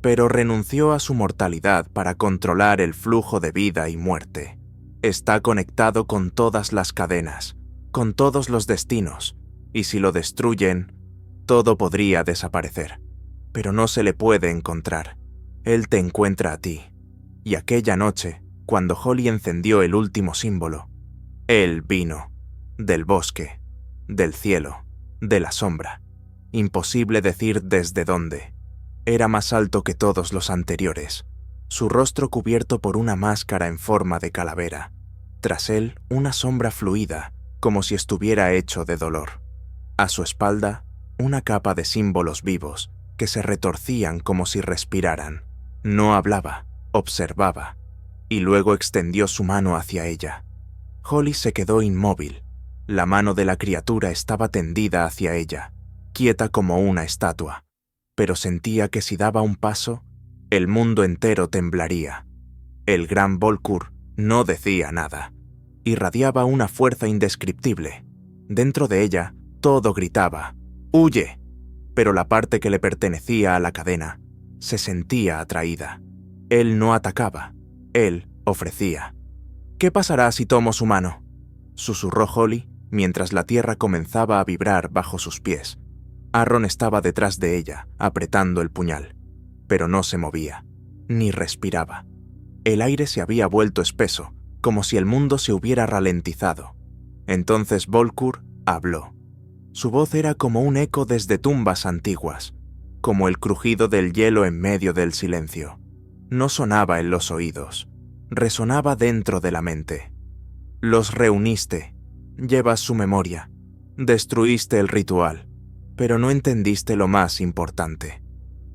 pero renunció a su mortalidad para controlar el flujo de vida y muerte. Está conectado con todas las cadenas, con todos los destinos, y si lo destruyen, todo podría desaparecer. Pero no se le puede encontrar. Él te encuentra a ti. Y aquella noche, cuando Holly encendió el último símbolo, él vino, del bosque, del cielo, de la sombra. Imposible decir desde dónde. Era más alto que todos los anteriores, su rostro cubierto por una máscara en forma de calavera. Tras él, una sombra fluida, como si estuviera hecho de dolor. A su espalda, una capa de símbolos vivos que se retorcían como si respiraran. No hablaba, observaba, y luego extendió su mano hacia ella. Holly se quedó inmóvil. La mano de la criatura estaba tendida hacia ella, quieta como una estatua, pero sentía que si daba un paso, el mundo entero temblaría. El gran Volcur no decía nada. Irradiaba una fuerza indescriptible. Dentro de ella, todo gritaba: «¡Huye!». Pero la parte que le pertenecía a la cadena se sentía atraída. Él no atacaba, él ofrecía. «¿Qué pasará si tomo su mano?», susurró Holly mientras la tierra comenzaba a vibrar bajo sus pies. Aaron estaba detrás de ella, apretando el puñal, pero no se movía, ni respiraba. El aire se había vuelto espeso, como si el mundo se hubiera ralentizado. Entonces Volcur habló. Su voz era como un eco desde tumbas antiguas, como el crujido del hielo en medio del silencio. No sonaba en los oídos, resonaba dentro de la mente. «Los reuniste, llevas su memoria, destruiste el ritual, pero no entendiste lo más importante».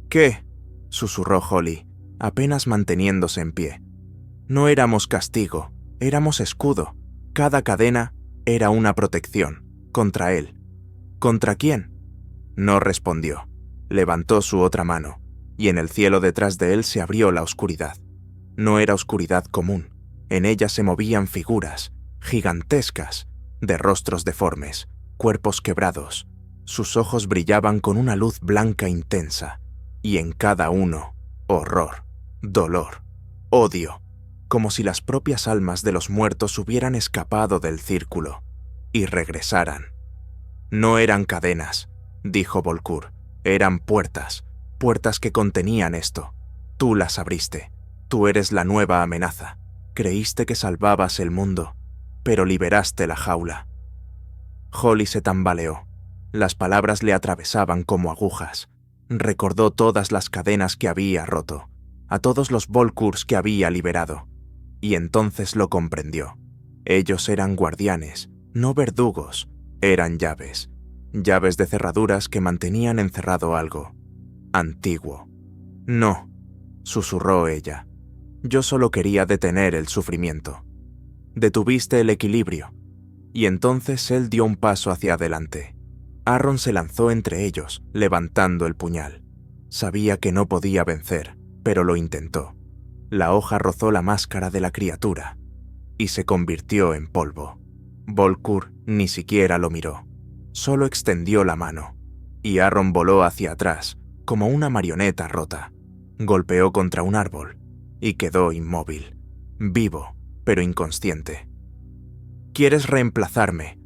«¿Qué?», susurró Holly, apenas manteniéndose en pie. «No éramos castigo, éramos escudo. Cada cadena era una protección, contra él». «¿Contra quién?». No respondió. Levantó su otra mano, y en el cielo detrás de él se abrió la oscuridad. No era oscuridad común. En ella se movían figuras, gigantescas, de rostros deformes, cuerpos quebrados. Sus ojos brillaban con una luz blanca intensa, y en cada uno, horror, dolor, odio, como si las propias almas de los muertos hubieran escapado del círculo y regresaran. «No eran cadenas», dijo Volcur, «eran puertas, puertas que contenían esto. Tú las abriste, tú eres la nueva amenaza. Creíste que salvabas el mundo, pero liberaste la jaula». Holly se tambaleó. Las palabras le atravesaban como agujas. Recordó todas las cadenas que había roto, a todos los Volcurs que había liberado, y entonces lo comprendió. Ellos eran guardianes, no verdugos, eran llaves, llaves de cerraduras que mantenían encerrado algo antiguo. «No», susurró ella, «yo solo quería detener el sufrimiento». Detuviste el equilibrio, y entonces él dio un paso hacia adelante. Aaron se lanzó entre ellos, levantando el puñal. Sabía que no podía vencer, pero lo intentó. La hoja rozó la máscara de la criatura y se convirtió en polvo. Volkur ni siquiera lo miró. Solo extendió la mano, y Aaron voló hacia atrás, como una marioneta rota. Golpeó contra un árbol y quedó inmóvil, vivo, pero inconsciente. «¿Quieres reemplazarme?»,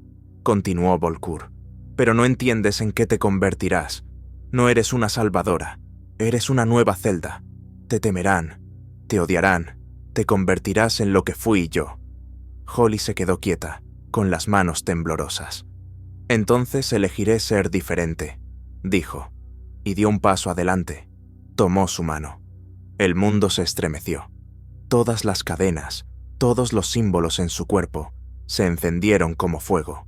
continuó Volkur, «pero no entiendes en qué te convertirás. No eres una salvadora, eres una nueva Zelda. Te temerán, te odiarán, te convertirás en lo que fui yo». Holly se quedó quieta, con las manos temblorosas. «Entonces elegiré ser diferente», dijo, y dio un paso adelante. Tomó su mano. El mundo se estremeció. Todas las cadenas, todos los símbolos en su cuerpo, se encendieron como fuego.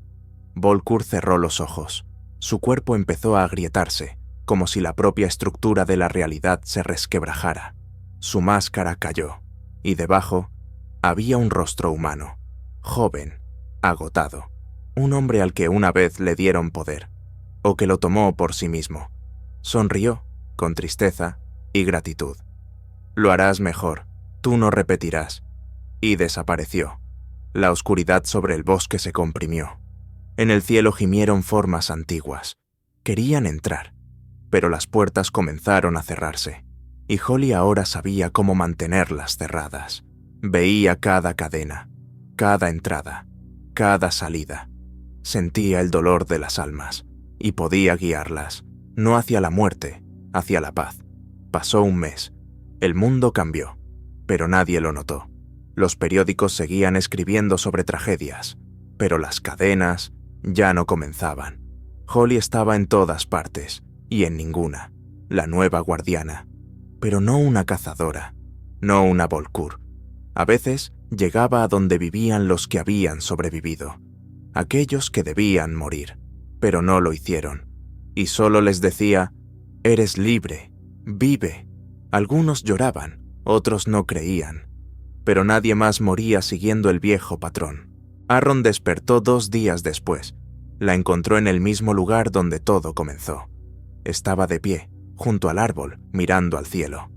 Volkur cerró los ojos. Su cuerpo empezó a agrietarse, como si la propia estructura de la realidad se resquebrajara. Su máscara cayó, y debajo había un rostro humano, joven, agotado, un hombre al que una vez le dieron poder, o que lo tomó por sí mismo. Sonrió, con tristeza y gratitud. «Lo harás mejor, tú no repetirás», y desapareció. La oscuridad sobre el bosque se comprimió. En el cielo gimieron formas antiguas. Querían entrar, pero las puertas comenzaron a cerrarse, y Holly ahora sabía cómo mantenerlas cerradas. Veía cada cadena, cada entrada, cada salida. Sentía el dolor de las almas, y podía guiarlas, no hacia la muerte, hacia la paz. Pasó un mes. El mundo cambió, pero nadie lo notó. Los periódicos seguían escribiendo sobre tragedias, pero las cadenas ya no comenzaban. Holly estaba en todas partes, y en ninguna. La nueva guardiana. Pero no una cazadora, no una Volkur. A veces llegaba a donde vivían los que habían sobrevivido, aquellos que debían morir, pero no lo hicieron. Y solo les decía: «Eres libre, vive». Algunos lloraban, otros no creían, pero nadie más moría siguiendo el viejo patrón. Aaron despertó 2 días después. La encontró en el mismo lugar donde todo comenzó. Estaba de pie, junto al árbol, mirando al cielo.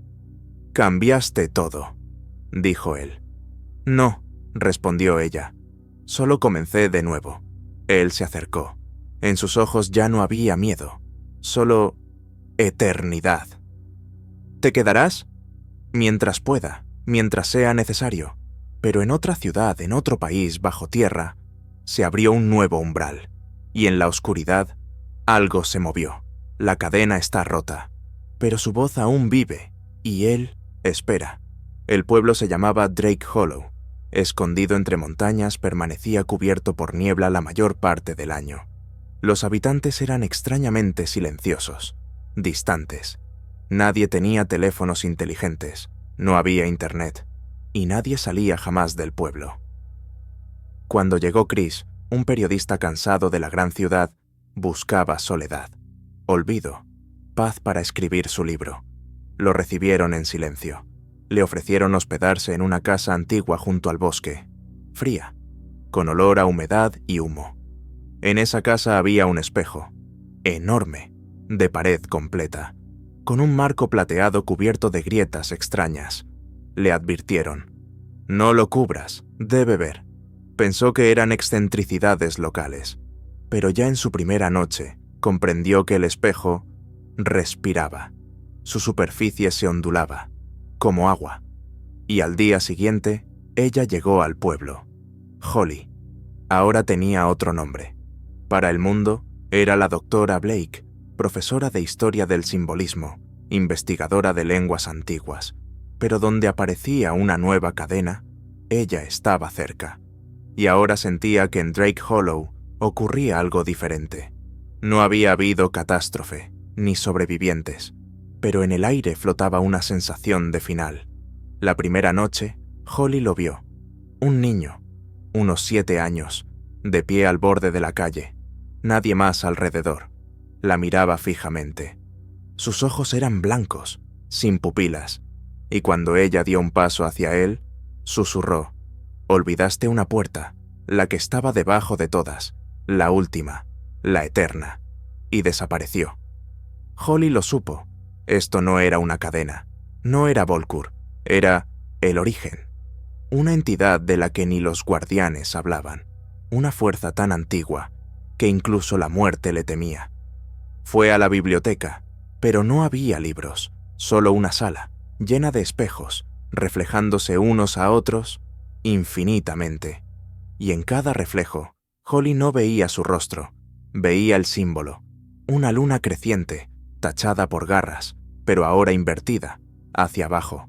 «Cambiaste todo», dijo él. «No», respondió ella. «Solo comencé de nuevo». Él se acercó. En sus ojos ya no había miedo, solo eternidad. «¿Te quedarás?» «Mientras pueda, mientras sea necesario». Pero en otra ciudad, en otro país, bajo tierra, se abrió un nuevo umbral, y en la oscuridad algo se movió. La cadena está rota, pero su voz aún vive, y él espera. El pueblo se llamaba Drake Hollow. Escondido entre montañas, permanecía cubierto por niebla la mayor parte del año. Los habitantes eran extrañamente silenciosos, distantes. Nadie tenía teléfonos inteligentes, no había internet, y nadie salía jamás del pueblo. Cuando llegó Chris, un periodista cansado de la gran ciudad, buscaba soledad, olvido, paz para escribir su libro. Lo recibieron en silencio. Le ofrecieron hospedarse en una casa antigua junto al bosque, fría, con olor a humedad y humo. En esa casa había un espejo, enorme, de pared completa, con un marco plateado cubierto de grietas extrañas. Le advirtieron: «No lo cubras, debe ver». Pensó que eran excentricidades locales, pero ya en su primera noche comprendió que el espejo respiraba. Su superficie se ondulaba, como agua. Y al día siguiente, ella llegó al pueblo. Holly. Ahora tenía otro nombre. Para el mundo, era la doctora Blake, profesora de historia del simbolismo, investigadora de lenguas antiguas. Pero donde aparecía una nueva cadena, ella estaba cerca. Y ahora sentía que en Drake Hollow ocurría algo diferente. No había habido catástrofe, ni sobrevivientes, pero en el aire flotaba una sensación de final. La primera noche, Holly lo vio. Un niño, unos 7 años, de pie al borde de la calle. Nadie más alrededor. La miraba fijamente. Sus ojos eran blancos, sin pupilas, y cuando ella dio un paso hacia él, susurró: «Olvidaste una puerta, la que estaba debajo de todas, la última, la eterna». y desapareció. Holly lo supo. Esto no era una cadena, no era Volkur, era el origen. Una entidad de la que ni los guardianes hablaban, una fuerza tan antigua que incluso la muerte le temía. Fue a la biblioteca, pero no había libros, solo una sala, llena de espejos, reflejándose unos a otros infinitamente. Y en cada reflejo, Holly no veía su rostro, veía el símbolo, una luna creciente, tachada por garras, pero ahora invertida, hacia abajo.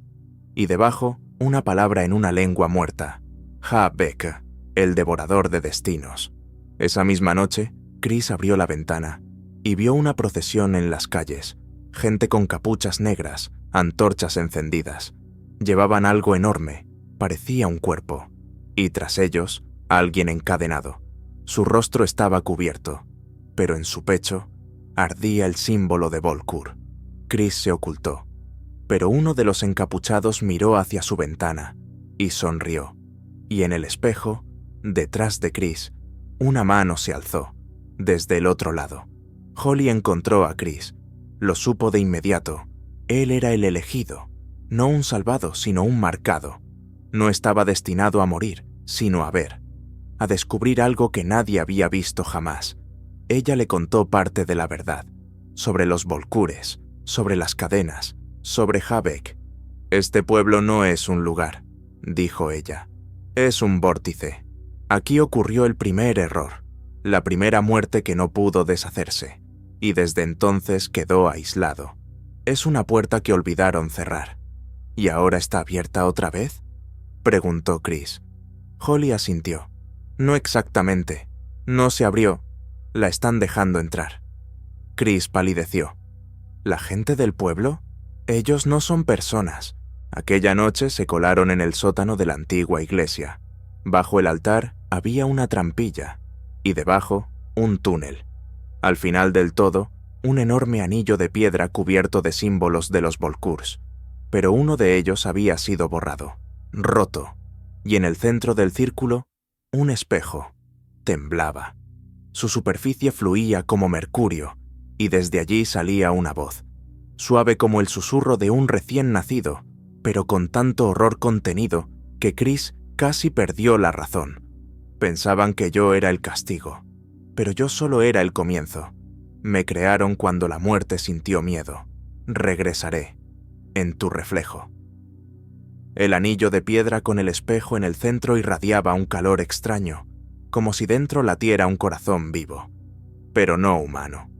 Y debajo, una palabra en una lengua muerta, Ha-Bek, el devorador de destinos. Esa misma noche, Chris abrió la ventana y vio una procesión en las calles, gente con capuchas negras, antorchas encendidas. Llevaban algo enorme, parecía un cuerpo, y tras ellos, alguien encadenado. Su rostro estaba cubierto, pero en su pecho ardía el símbolo de Volkur. Chris se ocultó, pero uno de los encapuchados miró hacia su ventana y sonrió, y en el espejo, detrás de Chris, una mano se alzó, desde el otro lado. Holly encontró a Chris. Lo supo de inmediato. Él era el elegido, no un salvado, sino un marcado. No estaba destinado a morir, sino a ver, a descubrir algo que nadie había visto jamás. Ella le contó parte de la verdad, sobre los Volkures, sobre las cadenas, sobre Ha-Bek. «Este pueblo no es un lugar», dijo ella. «Es un vórtice. Aquí ocurrió el primer error, la primera muerte que no pudo deshacerse, y desde entonces quedó aislado. Es una puerta que olvidaron cerrar». «¿Y ahora está abierta otra vez?», preguntó Chris. Holly asintió. «No exactamente. No se abrió. La están dejando entrar». Chris palideció. «¿La gente del pueblo? Ellos no son personas. Aquella noche se colaron en el sótano de la antigua iglesia. Bajo el altar había una trampilla y debajo un túnel. Al final del todo, un enorme anillo de piedra cubierto de símbolos de los Volkurs, pero uno de ellos había sido borrado, roto, y en el centro del círculo, un espejo. Temblaba. Su superficie fluía como mercurio, y desde allí salía una voz, suave como el susurro de un recién nacido, pero con tanto horror contenido que Chris casi perdió la razón. Pensaban que yo era el castigo, pero yo solo era el comienzo. Me crearon cuando la muerte sintió miedo. Regresaré, en tu reflejo». El anillo de piedra con el espejo en el centro irradiaba un calor extraño, como si dentro latiera un corazón vivo, pero no humano.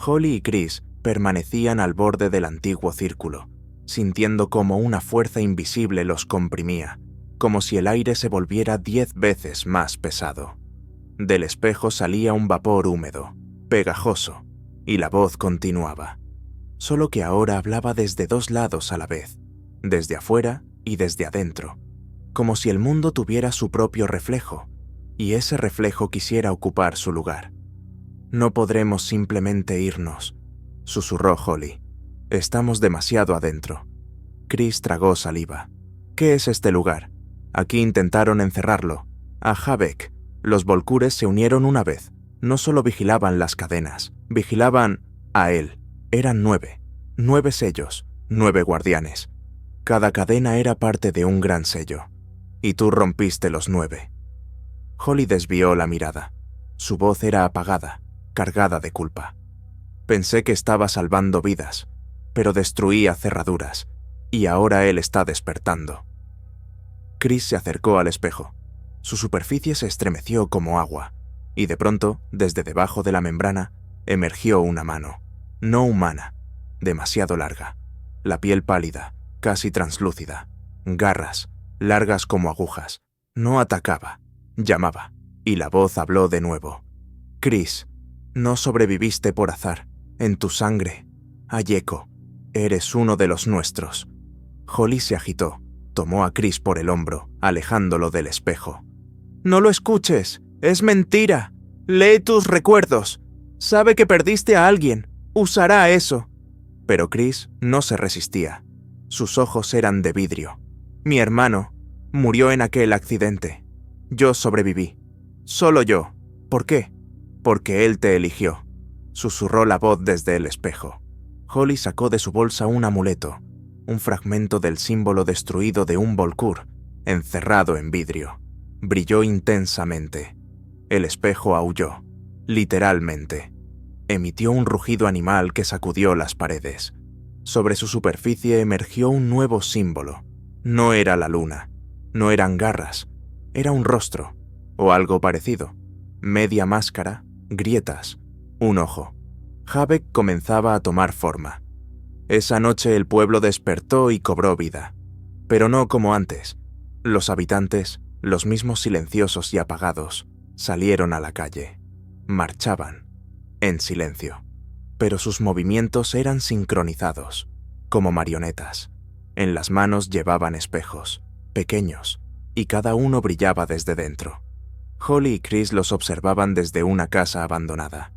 Holly y Chris permanecían al borde del antiguo círculo, sintiendo como una fuerza invisible los comprimía, como si el aire se volviera 10 veces más pesado. Del espejo salía un vapor húmedo, pegajoso, y la voz continuaba, solo que ahora hablaba desde 2 lados a la vez, desde afuera y desde adentro, como si el mundo tuviera su propio reflejo, y ese reflejo quisiera ocupar su lugar. «No podremos simplemente irnos», susurró Holly. «Estamos demasiado adentro». Chris tragó saliva. «¿Qué es este lugar? Aquí intentaron encerrarlo. A Ha-Bek, los Volkures se unieron una vez. No solo vigilaban las cadenas, vigilaban a él. Eran 9. 9 sellos, 9 guardianes. Cada cadena era parte de un gran sello. Y tú rompiste los 9. Holly desvió la mirada. Su voz era apagada, cargada de culpa. «Pensé que estaba salvando vidas, pero destruía cerraduras, y ahora él está despertando». Chris se acercó al espejo. Su superficie se estremeció como agua, y de pronto, desde debajo de la membrana, emergió una mano, no humana, demasiado larga, la piel pálida, casi translúcida, garras, largas como agujas. No atacaba, llamaba, y la voz habló de nuevo. «Chris, no sobreviviste por azar. En tu sangre, Ayeko, eres uno de los nuestros». Holly se agitó, tomó a Chris por el hombro, alejándolo del espejo. «No lo escuches, es mentira. Lee tus recuerdos. Sabe que perdiste a alguien. Usará eso». Pero Chris no se resistía. Sus ojos eran de vidrio. «Mi hermano murió en aquel accidente. Yo sobreviví. Solo yo. ¿Por qué? Porque él te eligió. susurró la voz desde el espejo. Holly sacó de su bolsa un amuleto, un fragmento del símbolo destruido de un Volkur, encerrado en vidrio. Brilló intensamente. El espejo aulló, literalmente. Emitió un rugido animal que sacudió las paredes. Sobre su superficie emergió un nuevo símbolo. No era la luna, no eran garras, era un rostro, o algo parecido. Media máscara, grietas, un ojo. Havek comenzaba a tomar forma. Esa noche el pueblo despertó y cobró vida, pero no como antes. Los habitantes, los mismos silenciosos y apagados, salieron a la calle. Marchaban, en silencio, pero sus movimientos eran sincronizados, como marionetas. En las manos llevaban espejos, pequeños, y cada uno brillaba desde dentro. Holly y Chris los observaban desde una casa abandonada.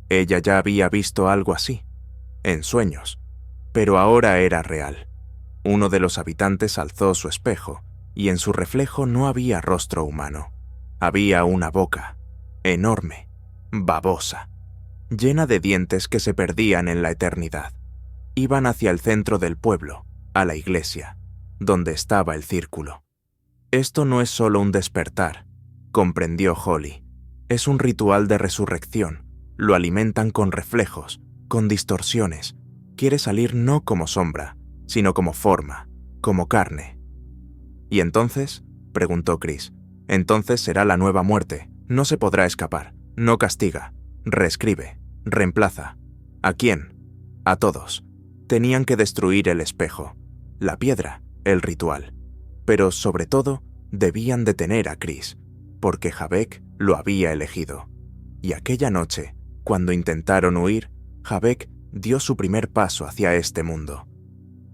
Ella ya había visto algo así, en sueños, pero ahora era real. Uno de los habitantes alzó su espejo, y en su reflejo no había rostro humano. Había una boca, enorme, babosa, llena de dientes que se perdían en la eternidad. Iban hacia el centro del pueblo, a la iglesia, donde estaba el círculo. Esto no es solo un despertar, comprendió Holly. Es un ritual de resurrección. Lo alimentan con reflejos, con distorsiones. Quiere salir no como sombra, sino como forma, como carne. ¿Y entonces?, preguntó Chris. Entonces será la nueva muerte. No se podrá escapar. No castiga. Reescribe. Reemplaza. ¿A quién? A todos. Tenían que destruir el espejo, la piedra, el ritual. Pero, sobre todo, debían detener a Chris, porque Havek lo había elegido. Y aquella noche, cuando intentaron huir, Havek dio su primer paso hacia este mundo.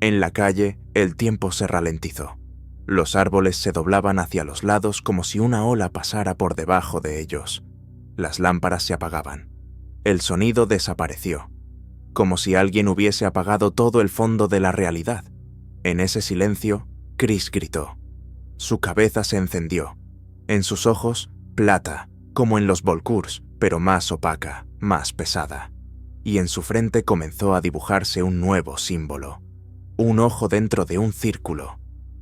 En la calle, el tiempo se ralentizó. Los árboles se doblaban hacia los lados como si una ola pasara por debajo de ellos. Las lámparas se apagaban. El sonido desapareció, como si alguien hubiese apagado todo el fondo de la realidad. En ese silencio, Chris gritó. Su cabeza se encendió. En sus ojos, plata, como en los Volkurs, pero más opaca, más pesada. Y en su frente comenzó a dibujarse un nuevo símbolo. Un ojo dentro de un círculo.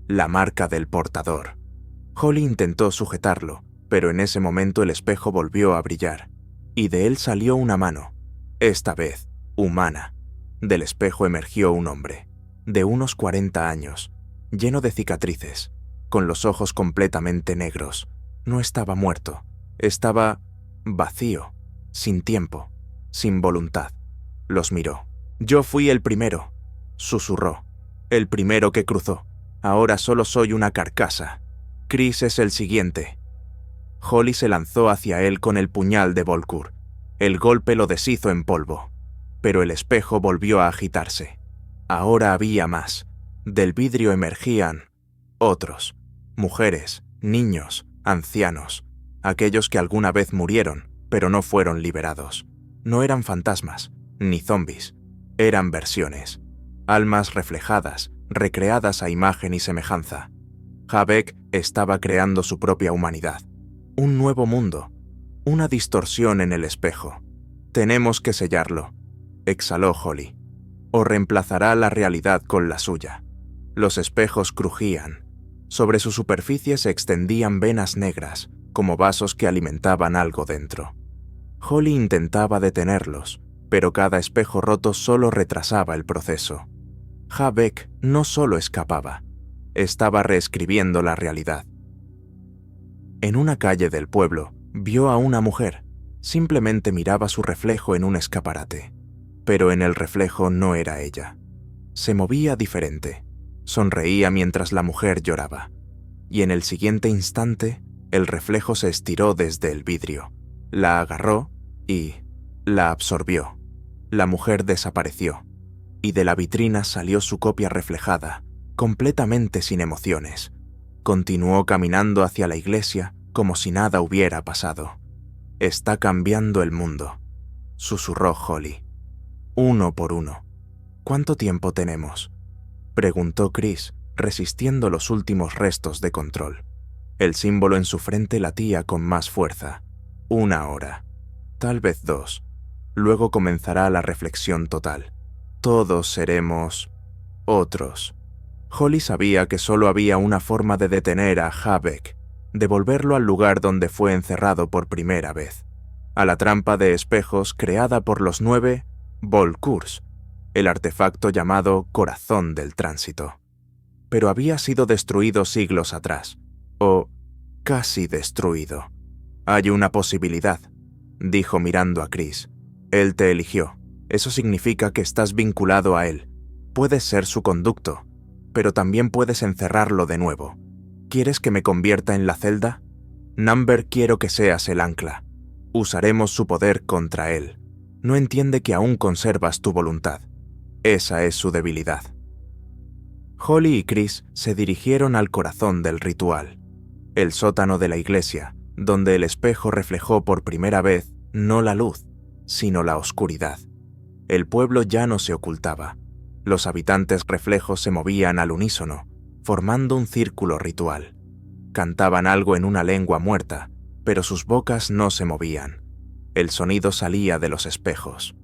La marca del portador. Holly intentó sujetarlo, pero en ese momento el espejo volvió a brillar, y de él salió una mano, esta vez humana. Del espejo emergió un hombre, de unos 40 años, lleno de cicatrices, con los ojos completamente negros. No estaba muerto, estaba vacío, sin tiempo, sin voluntad. Los miró. «Yo fui el primero», susurró, «el primero que cruzó. Ahora solo soy una carcasa. Chris es el siguiente». Holly se lanzó hacia él con el puñal de Volkur. El golpe lo deshizo en polvo, pero el espejo volvió a agitarse. Ahora había más. Del vidrio emergían otros, mujeres, niños, ancianos, aquellos que alguna vez murieron, pero no fueron liberados. No eran fantasmas, ni zombis, eran versiones, almas reflejadas, recreadas a imagen y semejanza. Havek estaba creando su propia humanidad, un nuevo mundo, una distorsión en el espejo. «Tenemos que sellarlo», exhaló Holly, «o reemplazará la realidad con la suya». Los espejos crujían. Sobre su superficie se extendían venas negras, como vasos que alimentaban algo dentro. Holly intentaba detenerlos, pero cada espejo roto solo retrasaba el proceso. Havek no solo escapaba, estaba reescribiendo la realidad. En una calle del pueblo, vio a una mujer. Simplemente miraba su reflejo en un escaparate. Pero en el reflejo no era ella. Se movía diferente. Sonreía mientras la mujer lloraba. Y en el siguiente instante, el reflejo se estiró desde el vidrio. La agarró y la absorbió. La mujer desapareció. Y de la vitrina salió su copia reflejada, completamente sin emociones. Continuó caminando hacia la iglesia como si nada hubiera pasado. «Está cambiando el mundo», susurró Holly. «Uno por uno». «¿Cuánto tiempo tenemos?», preguntó Chris, resistiendo los últimos restos de control. El símbolo en su frente latía con más fuerza. 1 hora, tal vez 2. Luego comenzará la reflexión total. Todos seremos otros. Holly sabía que solo había una forma de detener a Habeck, de volverlo al lugar donde fue encerrado por primera vez, a la trampa de espejos creada por los 9 Volkurs, el artefacto llamado Corazón del Tránsito. Pero había sido destruido siglos atrás, o casi destruido. Hay una posibilidad, dijo mirando a Chris. Él te eligió. Eso significa que estás vinculado a él. Puedes ser su conducto, pero también puedes encerrarlo de nuevo. ¿Quieres que me convierta en la celda? Number, quiero que seas el ancla. Usaremos su poder contra él. No entiende que aún conservas tu voluntad. Esa es su debilidad. Holly y Chris se dirigieron al corazón del ritual, el sótano de la iglesia, donde el espejo reflejó por primera vez no la luz, sino la oscuridad. El pueblo ya no se ocultaba. Los habitantes reflejos se movían al unísono, formando un círculo ritual. Cantaban algo en una lengua muerta, pero sus bocas no se movían. El sonido salía de los espejos.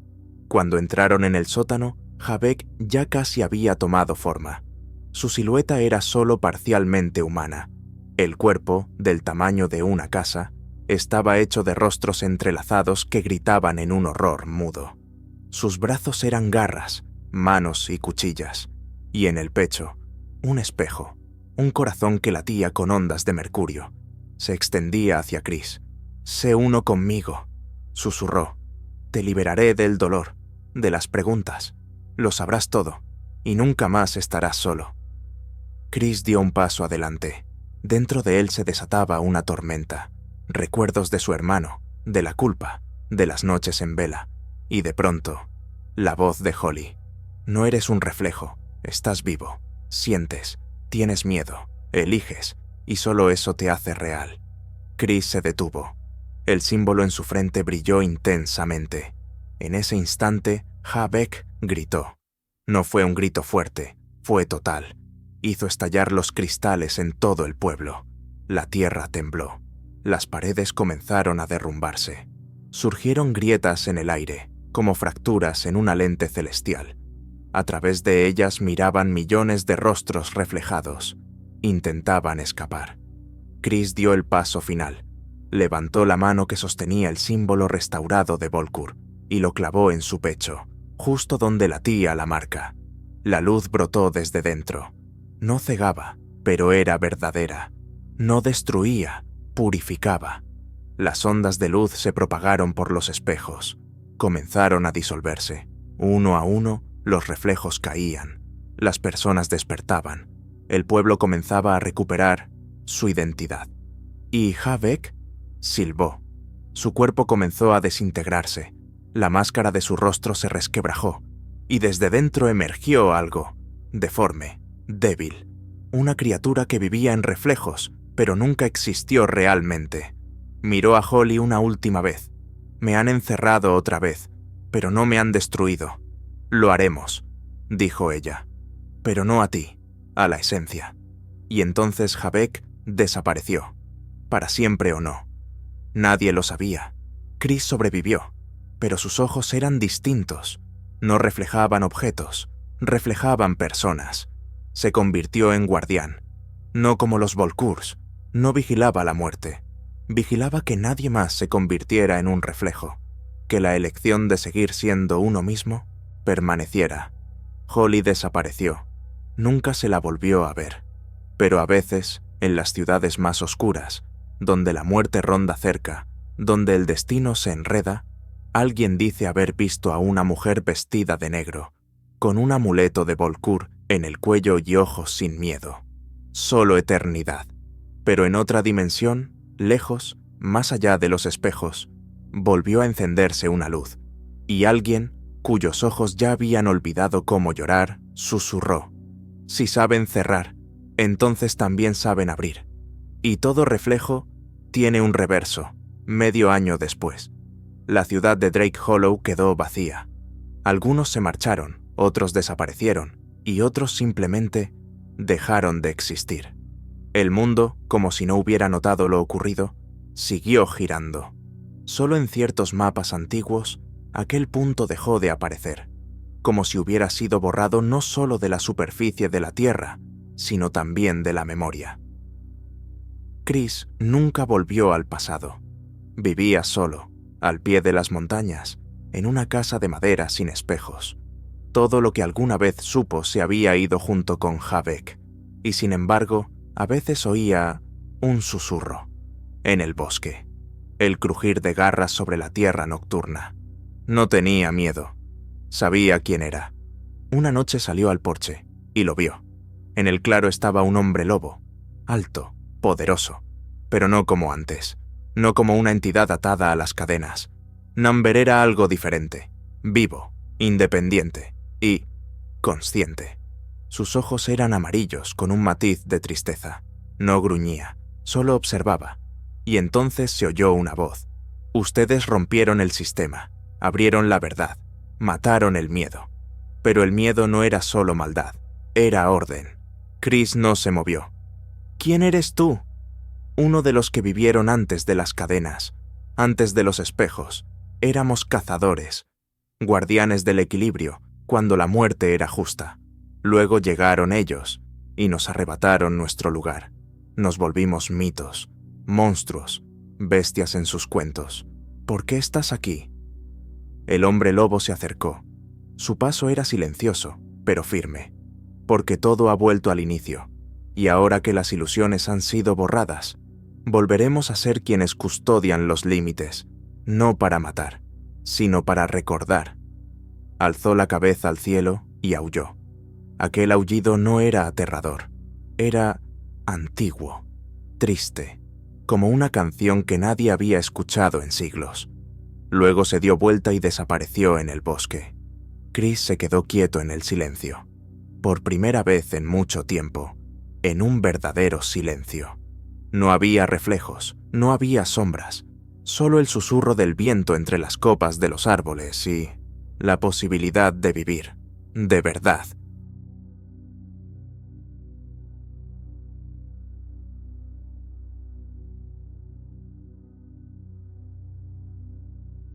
Cuando entraron en el sótano, Habeck ya casi había tomado forma. Su silueta era solo parcialmente humana. El cuerpo, del tamaño de una casa, estaba hecho de rostros entrelazados que gritaban en un horror mudo. Sus brazos eran garras, manos y cuchillas, y en el pecho, un espejo, un corazón que latía con ondas de mercurio. Se extendía hacia Chris. «Sé uno conmigo», susurró. «Te liberaré del dolor, de las preguntas. Lo sabrás todo, y nunca más estarás solo». Chris dio un paso adelante. Dentro de él se desataba una tormenta. Recuerdos de su hermano, de la culpa, de las noches en vela. Y de pronto, la voz de Holly. «No eres un reflejo, estás vivo, sientes, tienes miedo, eliges, y solo eso te hace real». Chris se detuvo. El símbolo en su frente brilló intensamente. En ese instante, Habeck gritó. No fue un grito fuerte, fue total. Hizo estallar los cristales en todo el pueblo. La tierra tembló. Las paredes comenzaron a derrumbarse. Surgieron grietas en el aire, como fracturas en una lente celestial. A través de ellas miraban millones de rostros reflejados. Intentaban escapar. Chris dio el paso final. Levantó la mano que sostenía el símbolo restaurado de Volkur y lo clavó en su pecho, justo donde latía la marca. La luz brotó desde dentro. No cegaba, pero era verdadera. No destruía, purificaba. Las ondas de luz se propagaron por los espejos. Comenzaron a disolverse. Uno a uno, los reflejos caían. Las personas despertaban. El pueblo comenzaba a recuperar su identidad. ¿Y Habeck? Silbó. Su cuerpo comenzó a desintegrarse. La máscara de su rostro se resquebrajó. Y desde dentro emergió algo, deforme, débil. Una criatura que vivía en reflejos, pero nunca existió realmente. Miró a Holly una última vez. «Me han encerrado otra vez, pero no me han destruido. Lo haremos», dijo ella. «Pero no a ti, a la esencia». Y entonces Habeck desapareció. Para siempre o no. Nadie lo sabía. Chris sobrevivió, pero sus ojos eran distintos. No reflejaban objetos, reflejaban personas. Se convirtió en guardián. No como los Volkurs, no vigilaba la muerte. Vigilaba que nadie más se convirtiera en un reflejo, que la elección de seguir siendo uno mismo permaneciera. Holly desapareció. Nunca se la volvió a ver. Pero a veces, en las ciudades más oscuras, donde la muerte ronda cerca, donde el destino se enreda, alguien dice haber visto a una mujer vestida de negro, con un amuleto de Volkur en el cuello y ojos sin miedo. Solo eternidad. Pero en otra dimensión, lejos, más allá de los espejos, volvió a encenderse una luz, y alguien, cuyos ojos ya habían olvidado cómo llorar, susurró: «Si saben cerrar, entonces también saben abrir». Y todo reflejo tiene un reverso, medio año después. La ciudad de Drake Hollow quedó vacía. Algunos se marcharon, otros desaparecieron, y otros simplemente dejaron de existir. El mundo, como si no hubiera notado lo ocurrido, siguió girando. Solo en ciertos mapas antiguos aquel punto dejó de aparecer, como si hubiera sido borrado no solo de la superficie de la Tierra, sino también de la memoria. Chris nunca volvió al pasado. Vivía solo, al pie de las montañas, en una casa de madera sin espejos. Todo lo que alguna vez supo se había ido junto con Habeck, y sin embargo, a veces oía un susurro en el bosque, el crujir de garras sobre la tierra nocturna. No tenía miedo. Sabía quién era. Una noche salió al porche y lo vio. En el claro estaba un hombre lobo, alto, poderoso, pero no como antes, no como una entidad atada a las cadenas. Number era algo diferente, vivo, independiente y consciente. Sus ojos eran amarillos con un matiz de tristeza. No gruñía, solo observaba. Y entonces se oyó una voz. Ustedes rompieron el sistema, abrieron la verdad, mataron el miedo. Pero el miedo no era solo maldad, era orden. Chris no se movió. ¿Quién eres tú? Uno de los que vivieron antes de las cadenas, antes de los espejos. Éramos cazadores, guardianes del equilibrio, cuando la muerte era justa. Luego llegaron ellos y nos arrebataron nuestro lugar. Nos volvimos mitos, monstruos, bestias en sus cuentos. ¿Por qué estás aquí? El hombre lobo se acercó. Su paso era silencioso, pero firme, porque todo ha vuelto al inicio, y ahora que las ilusiones han sido borradas, volveremos a ser quienes custodian los límites, no para matar, sino para recordar. Alzó la cabeza al cielo y aulló. Aquel aullido no era aterrador, era antiguo, triste, como una canción que nadie había escuchado en siglos. Luego se dio vuelta y desapareció en el bosque. Chris se quedó quieto en el silencio. Por primera vez en mucho tiempo, en un verdadero silencio. No había reflejos, no había sombras, solo el susurro del viento entre las copas de los árboles y la posibilidad de vivir, de verdad,